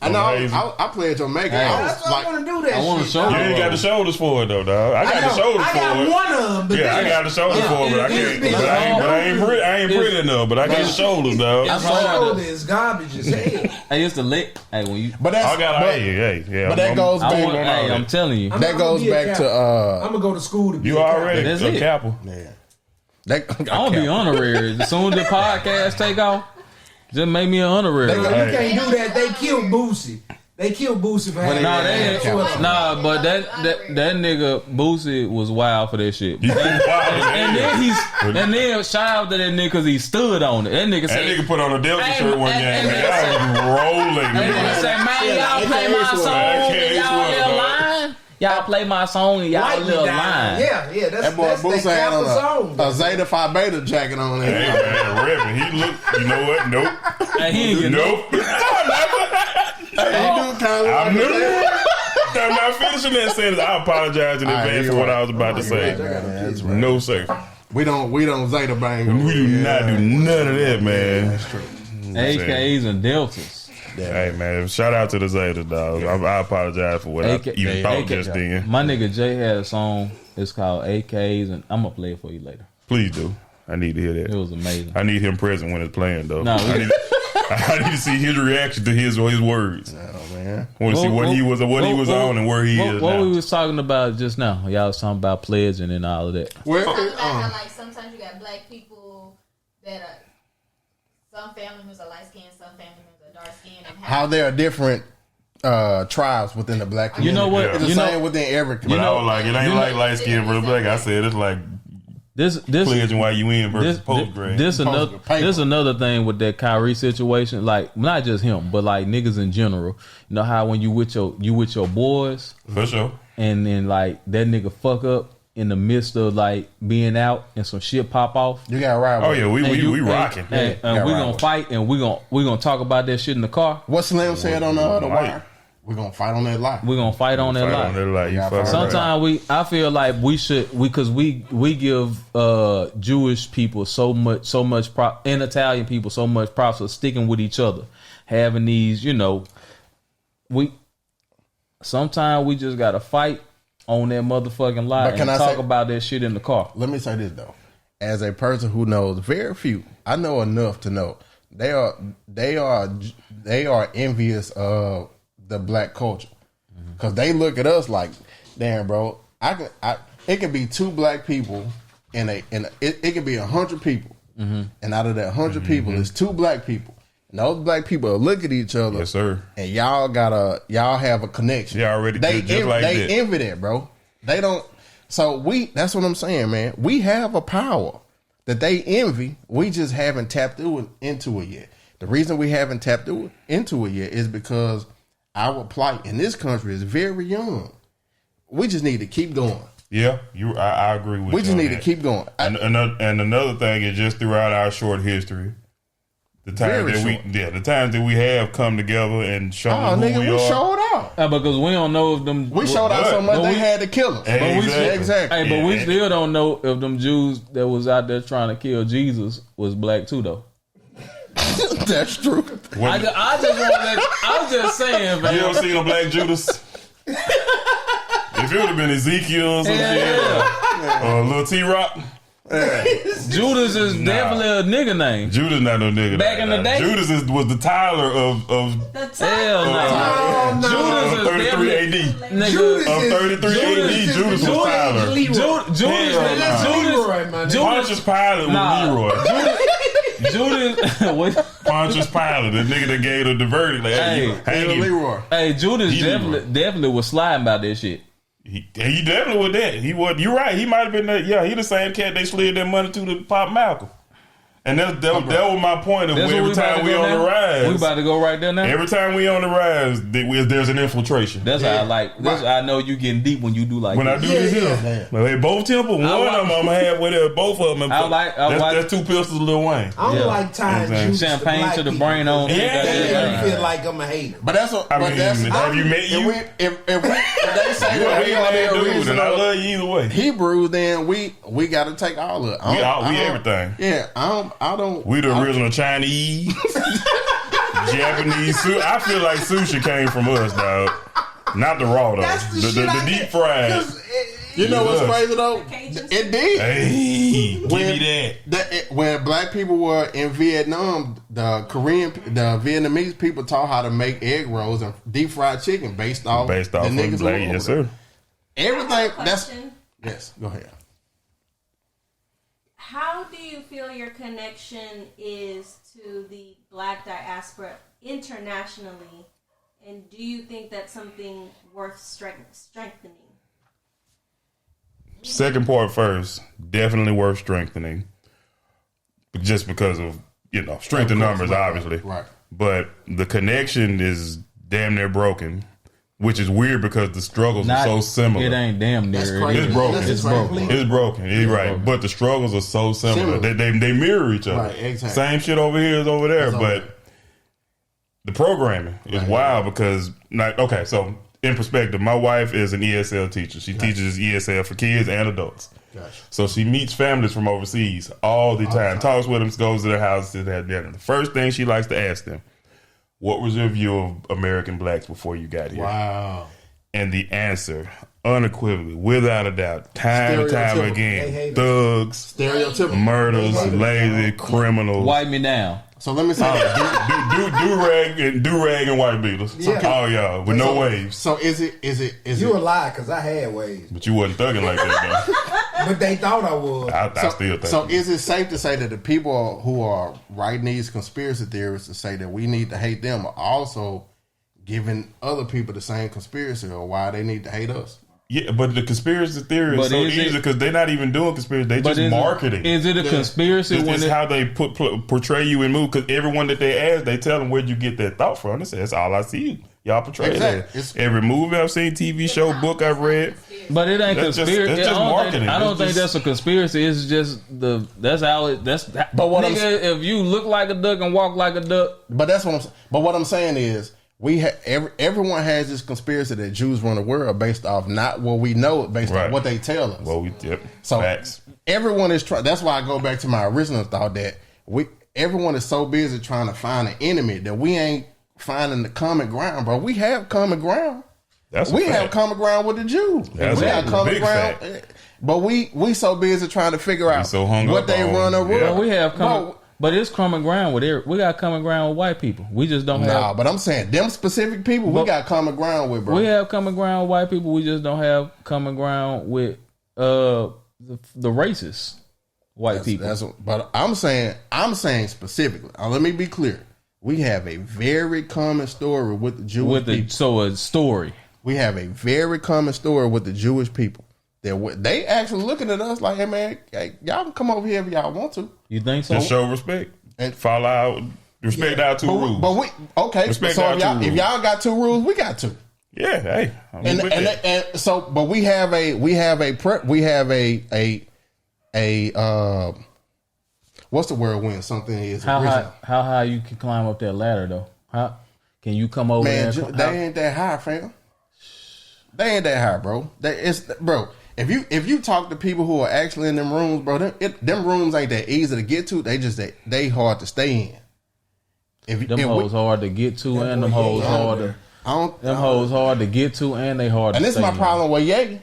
I know. I pledged Omega. I want to do that. I want to show you. ain't got the shoulders for it though, dog. I got the shoulders for it. I got one of them. I got the shoulders for it, but I can't. But I ain't pretty enough. But I got the shoulders, dog. My shoulder is garbage as hell. I used to lick. Hey, when you. But that's. But that goes back. Hey, I'm telling you. That goes back to. I'm gonna go to school to be. You already a Kappa. Yeah. I'm gonna be honorary as soon as the podcast take off. Just make me an honorary. You can't do that. They killed Boosie. For having but that nigga Boosie was wild for that shit. and then shout out to that nigga because he stood on it. That nigga put on a Delta shirt one game. I was rolling. That nigga said, man, y'all play my song and y'all little line. Y'all play my song and y'all little line. Yeah, that's that boy Boosie had on a Zeta Phi Beta jacket on there. Hey man, Reverend, he looked. You know what? Nope. And he ain't nope. I'm not finishing that sentence. I apologize in advance for what I was about to say. No, sir. We don't Zeta bang. We do not do none of that, man. That's true. AKs and Deltas. Hey man, shout out to the Zetas, dog. I apologize for what I even thought just then. My nigga Jay had a song. It's called AKs, and I'm gonna play it for you later. Please do. I need to hear that. It was amazing. I need him present when it's playing, though. No, I need to see his reaction to his words. Oh man, I want to see what he was on and where he is what now. we was talking about just now. Y'all was talking about pledging and all of that. Like sometimes you got black people that are some family members are light skinned, some family members are dark skinned, and how there are different tribes within the black community. You know what? It's the same within every community. But I was like, it ain't like light skinned versus black. I said it's like this pledging while you in versus post grade. This another thing with that Kyrie situation. Like not just him, but like niggas in general. You know how when you with your boys, for sure, and then like that nigga fuck up in the midst of like being out and some shit pop off. You gotta ride with Oh yeah, we rocking. And we gonna fight and we gonna talk about that shit in the car. What Slim said on the wire. We're gonna fight on that lie. We're gonna fight on that lie. Sometimes I feel like because we give Jewish people so much prop, and Italian people so much props for sticking with each other, having these, sometimes we just gotta fight on that motherfucking lie and talk about that shit in the car. Let me say this though, as a person who knows very few, I know enough to know they are envious of the black culture, because they look at us like, damn, bro, it can be two black people it can be 100 people, and out of that 100 people, it's two black people, And those black people look at each other. Yes, sir. And y'all have a connection. Yeah, already. They that. envy that, bro. They don't. So that's what I'm saying, man. We have a power that they envy. We just haven't tapped into it yet. The reason we haven't tapped into it yet is because our plight in this country is very young. We just need to keep going. Yeah, I agree with you. We just need to keep going. And another thing is just throughout our short history, the times that we have come together and shown who we are. Showed out. Because we don't know if them... We showed out so much they had to kill us. Exactly. But we still don't know if them Jews that was out there trying to kill Jesus was black too, though. That's true. I'm just saying, man. You ever seen a black Judas? If it would have been Ezekiel or some shit, or Lil T-Rock. Judas is definitely a nigga name. Judas not no nigga. Back in the day, Judas was the Tyler of hell no. Judas is 33 AD. Of 33 AD, Judas was Tyler. Pontius Pilate was Leroy. Judas, Pontius Pilate, the nigga that gave the verdict. Like, Leroy. Hey, Judas definitely was sliding about this shit. He definitely was that. He was. You're right. He might have been that. Yeah, he the same cat they slid their money to Pop Malcolm. And that was my point of every time we on the rise. We about to go right there now. Every time we on the rise, there's an infiltration. That's how I like. I know you getting deep when you do like. When I do this here, both temple, one of them I'm have with it, both of them. That's two pistols, of Lil Wayne. I don't like tying champagne to the brain on. Yeah, feel like I'm a hater. But that's what. Have you met you? If they say that dude, and I love you either way. Hebrew, then we got to take all of it. We everything. Yeah, I don't. We the original Chinese, Japanese. I feel like sushi came from us, dog. Not the raw though. The deep fried. You know what's crazy though? It did. Hey, give me that. When black people were in Vietnam, the Vietnamese people taught how to make egg rolls and deep fried chicken based off the niggas black. Yes, sir. Everything. Yes. Go ahead. How do you feel your connection is to the black diaspora internationally, and do you think that's something worth strengthening? Second part first, definitely worth strengthening, just because of strength in numbers, obviously. Right. But the connection is damn near broken. Which is weird because the struggles are so similar. It ain't damn near. It's broken. It's broken. You're right. But the struggles are so similar. They mirror each other. Right, exactly. Same shit over here is over there. But the programming is wild because, so in perspective, my wife is an ESL teacher. She teaches ESL for kids and adults. Gotcha. So she meets families from overseas all the time. Talks with them, goes to their houses, have dinner. The first thing she likes to ask them, what was your view of American blacks before you got here? Wow. And the answer, unequivocally, without a doubt, time and time again, thugs, stereotypical, murders, lazy, criminals. Wipe me down. So let me say do-rag and white beaters. Yeah. All y'all, with no waves. So is it? You a lie, because I had waves. But you wasn't thugging like that, though. But they thought I was. I still think. So is it safe to say that the people who are writing these conspiracy theories to say that we need to hate them are also giving other people the same conspiracy or why they need to hate us? Yeah, but the conspiracy theory is so easy because they're not even doing conspiracy. They just marketing. Is it a conspiracy? It's how they portray you in movies. Because everyone that they ask, they tell them, where'd you get that thought from? They say, that's all I see. Y'all portray that. Every movie I've seen, TV show, book I've read. But it ain't conspiracy. It's just marketing. I don't think that's a conspiracy. It's just that's how it. But what if you look like a duck and walk like a duck. But that's what I'm saying. But what I'm saying is, everyone has this conspiracy that Jews run the world based off not what we know, based on what they tell us. Well, so facts. Everyone is trying. That's why I go back to my original thought that everyone is so busy trying to find an enemy that we ain't finding the common ground, bro. We have common ground. We have common ground with the Jews. We have common ground. Fact. But we so busy trying to figure out what they run the world. Well, we have common. But it's common ground with we got common ground with white people. We just don't have. Nah, but I'm saying them specific people we got common ground with, bro. We have common ground with white people. We just don't have common ground with the racist white people. But I'm saying specifically. Now, let me be clear. we have a very common story with the Jewish people. So a story. We have a very common story with the Jewish people. They actually looking at us like, hey man, y'all can come over here if y'all want to. You think so? Just show respect and follow out. Respect our two rules. But we okay. Respect so if y'all got 2 rules, we got 2. Yeah, hey. And so, but we have a what's the word when something is how high you can climb up that ladder though? How can you come over there? They ain't that high, fam. They ain't that high, bro. Bro. If you talk to people who are actually in them rooms, bro, them rooms ain't that easy to get to. They hard to stay in. Them hoes hard to get to, and them hoes hard to. Them hoes hard to get to, and they hard. And to this is my problem with Ye.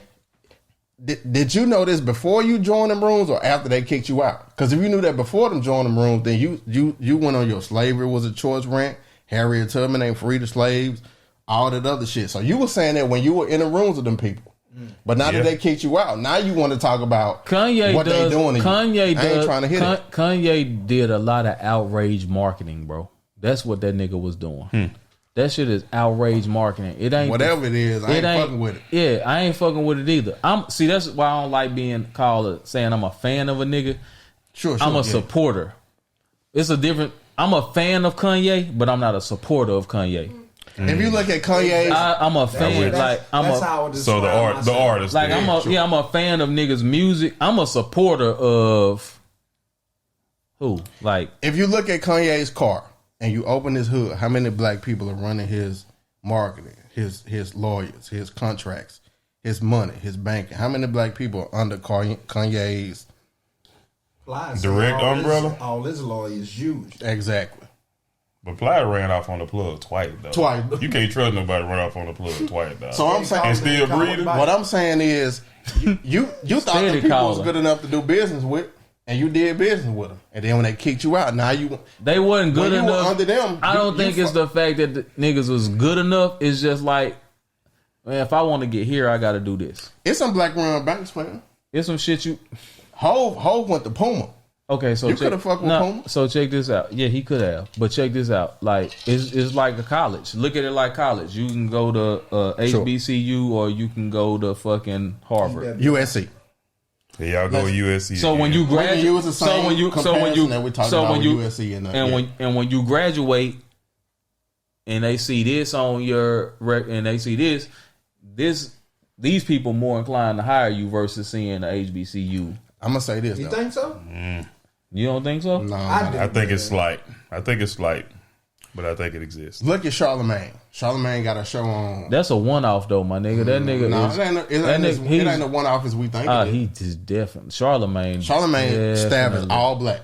Did you know this before you joined them rooms or after they kicked you out? Because if you knew that before them joining them rooms, then you went on your slavery was a choice rant, Harriet Tubman ain't free the slaves, all that other shit. So you were saying that when you were in the rooms with them people. But now that they kicked you out, now you want to talk about what they doing to you. I ain't trying to hit it. Kanye did a lot of outrage marketing, bro. That's what that nigga was doing. That shit is outrage marketing. It ain't whatever it is. I ain't fucking with it. Yeah, I ain't fucking with it either. That's why I don't like being called saying I'm a fan of a nigga. Sure. I'm a supporter. It's a different. I'm a fan of Kanye, but I'm not a supporter of Kanye. If you look at Kanye, I'm a fan. So the artist. Like I'm a fan of niggas' music. I'm a supporter of who? Like if you look at Kanye's car and you open his hood, how many black people are running his marketing, his lawyers, his contracts, his money, his banking? How many black people are under Kanye's direct umbrella? All his lawyers Jewish. Exactly. But Fly ran off on the plug twice, though. You can't trust nobody run off on the plug twice, though. So I'm saying, and still breathing. What I'm saying is, you thought the people was good enough to do business with, and you did business with them, and then when they kicked you out, now they wasn't good enough. Under them, I don't think it's the fact that the niggas was good enough. It's just like, man, if I want to get here, I got to do this. It's some black run banks, man. It's some shit you. Hove went to Puma. Okay, so you could have fucked with Puma. So check this out. Yeah, he could have, but check this out. Like it's like a college. Look at it like college. You can go to HBCU or you can go to fucking Harvard, USC. Yeah, y'all go to USC. So when you graduate, when you graduate, and they see this on your and they see these people more inclined to hire you versus seeing the HBCU. I'm gonna say this. You think so? You don't think so? No, I think it's slight. But I think it exists. Look at Charlemagne. Charlemagne got a show on. That's a one-off though, my nigga. That nigga. It ain't a one-off as we think. He just definitely Charlemagne staff is all black.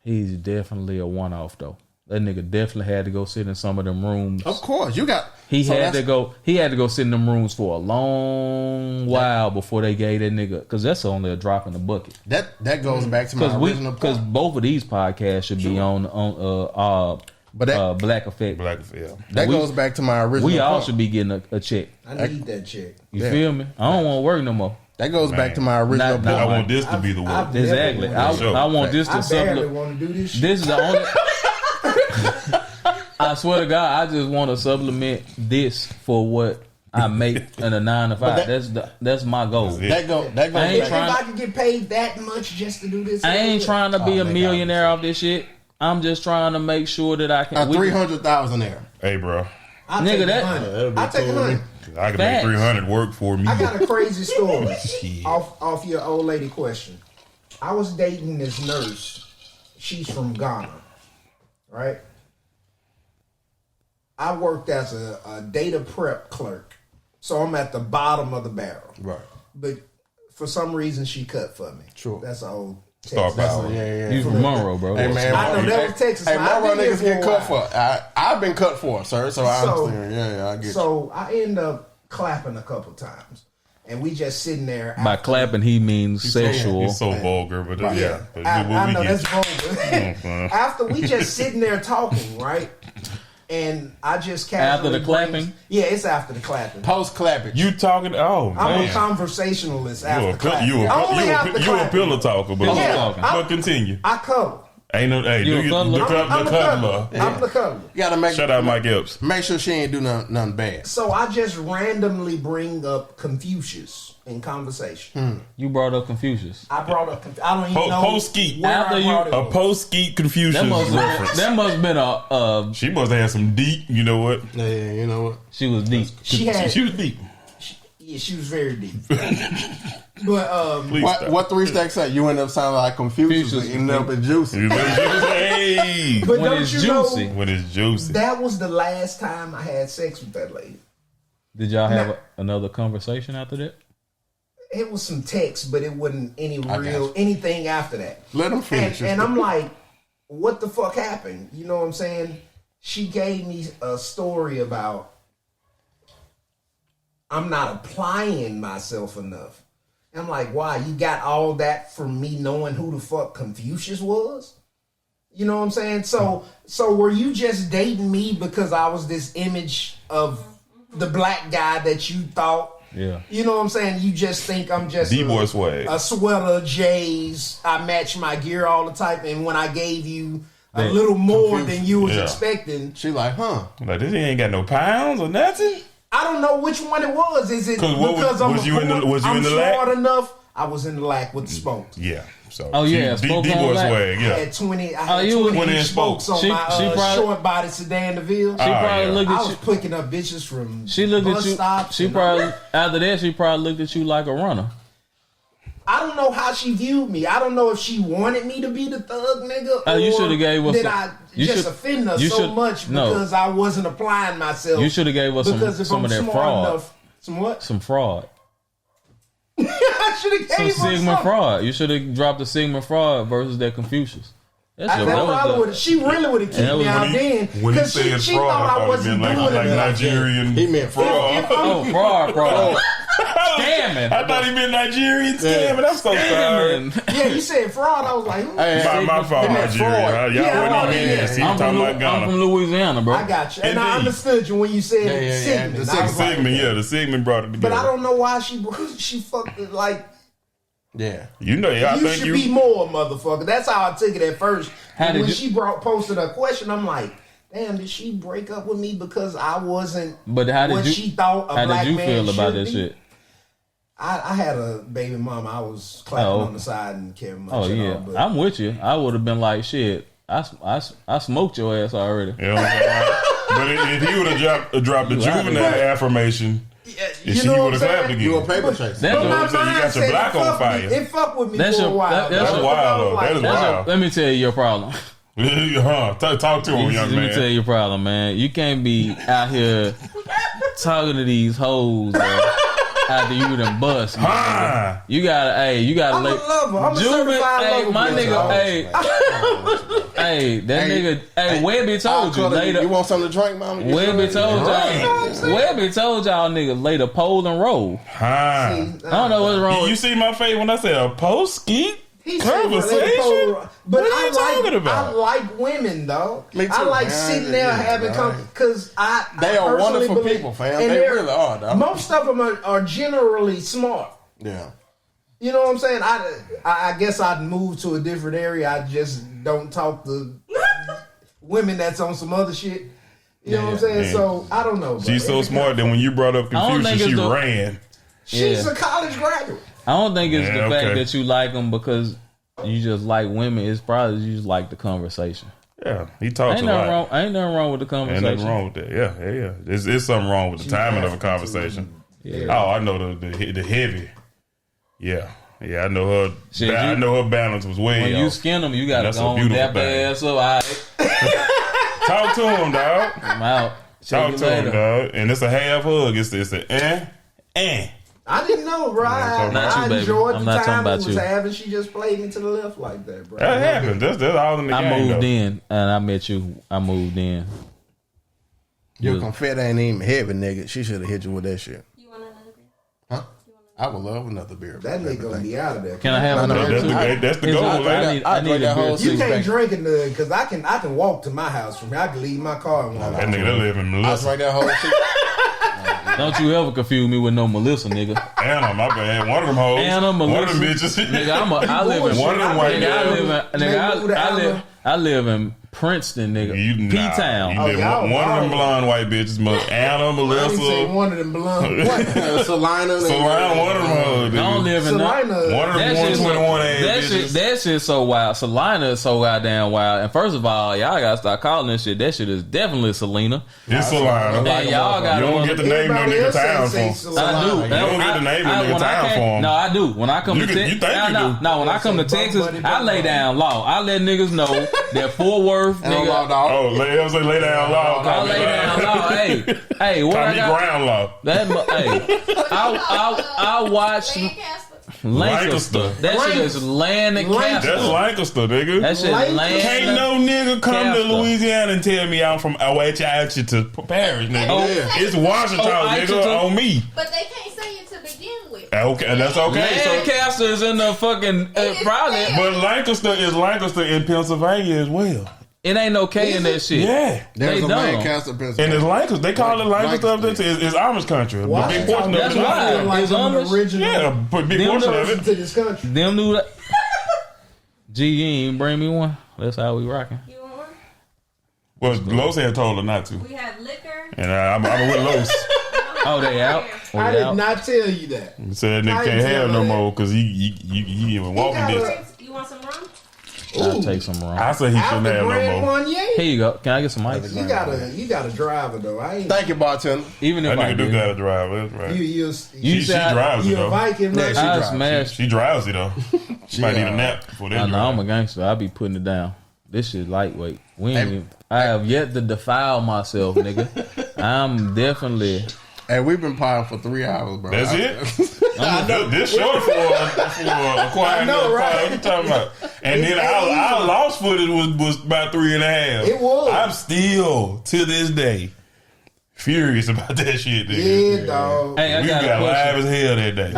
He's definitely a one-off though. That nigga definitely had to go sit in some of them rooms. Of course, you got. He had to go sit in them rooms for a long while before they gave that nigga, because that's only a drop in the bucket. That goes back to my original point. Because both of these podcasts should be on Black Effect. Black Effect. Yeah. That goes back to my original. We all point. should be getting a check. I need that check. You feel me? I don't want to work no more. That goes back to my original point. I want this to be the work. Exactly. I want this to supplement. I barely want to do this shit. This is the only. I swear to God, I just want to supplement this for what I make in a 9 to 5. That's my goal. That goes. If I could get paid that much just to do this, I ain't trying to be a millionaire off this shit. I'm just trying to make sure that I can. 300,000 there. Hey, bro. I'll take 100. I can make 300 work for me. I got a crazy story off your old lady question. I was dating this nurse. She's from Ghana, right? I worked as a data prep clerk, so I'm at the bottom of the barrel. Right. But for some reason, she cut for me. Sure. That's an old Star power. Yeah. You from Monroe, bro. Hey, man, I know that was Texas. Hey, Monroe niggas get cut for. I've been cut for, sir. So I understand. Yeah, I get you. So I end up clapping a couple times. And we just sitting there. By clapping, he means sexual. He's so vulgar, but yeah. But I know that's vulgar. After we just sitting there talking, right? And I just after the clapping. Yeah, it's after the clapping. Post clapping. You talking? Oh, man. I'm a conversationalist after clapping. You a pillow talker, but continue. I cuddle. Ain't no, hey, You do a you cuddler? look up I'm the the cuddler? cuddler. I'm the cuddler. You gotta make Shout out Mike Epps. Make sure she ain't do nothing bad. So I just randomly bring up Confucius in conversation. You brought up Confucius. I brought up. I don't even know Post-skeet. where After I you- brought it A up. post-skeet Confucius reference. That must have been a. She must have had some deep. You know what? Yeah, you know what? She was deep. She had. She was deep. Yeah, she was very deep. But Please stop. What 3 Stacks say? You end up sounding like Confucius Confucius. and end up in Juicy. Hey, but When don't it's you juicy. know when it's juicy. that was the last time I had sex with that lady. Did y'all have another conversation after that? It was some text, but it wasn't any I real got anything after that. Let him finish. And I'm like, what the fuck happened? You know what I'm saying? She gave me a story about I'm not applying myself enough. I'm like, why? You got all that from me knowing who the fuck Confucius was? You know what I'm saying? So were you just dating me because I was this image of the black guy that you thought? Yeah. You know what I'm saying? You just think I'm just D-boy swag. a sweater, J's. I match my gear all the time, and when I gave you a That little more Confucius. than you was Yeah. expecting, She like, huh? Like, this ain't got no pounds or nothing. I don't know which one it was. Is it 'Cause what because was you in the- was you I'm in the lack? smart enough? I was in the lack with the spokes. Yeah. So. Oh, yeah, D-boy spoke on that. swag. I Yeah. had 20. I Oh, had you 20 went in inch spokes on She- my she probably- short body sedan DeVille. She probably yeah. looked I at was you. picking up bitches from She looked bus at you. stops. She and probably after that. She probably looked at you like a runner. I don't know how she viewed me. I don't know if she wanted me to be the thug nigga. Oh, you or shoulda gave us did some- I you just should- offend her you so should- much no. because I wasn't applying myself. You should have gave us because if some I'm of that smart fraud. enough, some what? Some fraud. I should have Some gave her Sigma something. fraud. You should have dropped the Sigma fraud versus that Confucius. That's That probably would have. She really would have that kicked was me out then When he because said she fraud, thought I it wasn't meant doing like it. Nigerian. He meant fraud. Oh, fraud. Scamming. I thought he meant Nigerian scamming. I'm so sorry. Scamming. Yeah, you said fraud. I was like, Hey, My fault, he meant Nigeria. fraud. Y'all Yeah, wasn't even yeah. in this. He I'm talking from, about Ghana. I'm from Louisiana, bro. I got you, and I Indeed. understood you when you said Yeah. Sigmund. The I was like, Sigmund, yeah, the Sigmund brought it together. but I don't know why she fucked it like. Yeah. You know, I You think should you. be more, motherfucker. That's how I took it at first. How And did when you- she posted her question, I'm like, damn, did she break up with me because I wasn't But how did what you? she thought a How black did you man feel about should that be? shit? I had a baby mama. I was clapping Oh. on the side and caring much. Oh at yeah, all, but I'm with you. I would have been like, shit. I smoked your ass already. You know what I'm saying? But if he would have dropped the You out juvenile there. affirmation, yeah, she would have clapped again. You a paper chaser. That's But your, my So you got mind your said black it on fucked fire. me. It fucked with me That's for your- a while. that's wild, though. That is that's your, wild. let me tell you your problem. Talk to him, young Let me tell man. you your problem, man. You can't be out here talking to these hoes after you done bust. man. Huh. You gotta I'm a lover. I'm a certified hey, lover. my boy. nigga, hey, that nigga, Webby told you later. You want something to drink, mama? Webby told y'all. Webby told y'all niggas later pole and roll. Huh. I don't know what's wrong. You with see my face when I said a post skeet He said, conversation? but What are you talking about? I like women, though. Me too, I like man. sitting there Yeah, having right. because They are personally wonderful believe- people, fam. and They they're- really are, dog. Most of them are generally smart. Yeah. You know what I'm saying? I guess I'd move to a different area. I just don't talk to women that's on some other shit. You know what I'm saying? Yeah. So I don't know. She's so smart that when you brought up I don't Confucius, think she it's the- ran. She's Yeah. a college graduate. I don't think it's Yeah, the fact okay. that you like them because you just like women. It's probably you just like the conversation. Yeah, he talks Ain't a nothing lot. wrong. Ain't nothing wrong with the Ain't conversation. nothing wrong with that. Yeah. There's something wrong with the timing of a conversation. Yeah. Oh, I know the heavy. Yeah, I know her. Shit, I you- know her balance was way When you off. skin them, you gotta That's go a on beautiful dap thing. their ass up. All right, Talk to him, dog. I'm out. Check Talk you to him, later. dog. And it's a half hug. It's an I didn't know, bro. I Not you, baby. enjoyed I'm the not talking time we about was you. having. She just played me to the left like that, bro. That happens. That's all in the I game. moved though. in and I met you. I moved in. Your confetti ain't even heavy, nigga. She should have hit you with that shit. You want another beer? Huh? I would love another beer. That nigga gonna be out of there. Can I have No, another no, beer too? That's the Is goal, I- man. I need I a drink that beer whole too. You six can't pack. drink it because I can walk to my house from here. I can leave my car and walk. That nigga that live in I was Melissa. right that whole shit. Don't you ever confuse me with no Melissa, nigga. Anna, my bad. One of them hoes. Anna, Melissa. One of them bitches. Nigga, I live in one of them white I live in Princeton, nigga. P-Town. One of them blonde white bitches. Anna, Melissa. One of them blonde. What? Salina. One of them hoes. I don't live in Salina. One of them 121 bitches. That shit's so wild. Salina is so goddamn wild. And first of all, y'all gotta start calling this shit. That shit is definitely Selena. It's Salina. And y'all got you don't get the name of no nigga town for. I do. You don't get the name of nigga town for him. No, I do. When I come to Texas, when I come to Texas, I lay down law. I let niggas know that Fort Worth, nigga. Oh, lay down law. I lay down law. Hey, what I got? Ground law. I watched Lancaster. That shit is Lancaster. That's Lancaster, nigga. That shit is Lancaster. Can't no nigga come to Louisiana and tell me I'm from Ouachita to Paris, nigga. Oh, it's Washington, nigga, on me. But they can't say it to begin with. Okay, that's okay. Lancaster is in the fucking probably. But Lancaster is Lancaster in Pennsylvania as well. It ain't no K in that shit. Yeah. There's a Lancaster, Pennsylvania. And it's Lancaster. They call it Lancaster up there. It's Amish country. Why? A big portion of it. That's why. Like It's Amish. original. Yeah, a big portion of it. To this country. Them knew that. G, you ain't bring me one. That's how we rocking. You want one? Well, Los had told her not to. We have liquor. And I'm with Los. Oh, they out? I did not tell you that. He said that nigga can't have no more because he even walking distance. You want some rum? I'll take some rum. I say he shouldn't have no more. Here you go. Can I get some ice? You got a driver though. Thank you, bartender. Even if That I nigga do got a driver. That's right. You She drives it you a though. Viking, right? I smashed. She drives it though. She might need a nap before that. I know I'm a gangster. I be putting it down. This shit lightweight. I have yet to defile myself, nigga. I'm definitely. Hey, we've been potting for 3 hours, bro. That's it. This short for a quiet. I know, right? What you talking about? And then our lost footage was about 3.5. It was. I'm still to this day furious about that shit, nigga. Yeah, dog. Hey, I we got got a question. live as hell that day.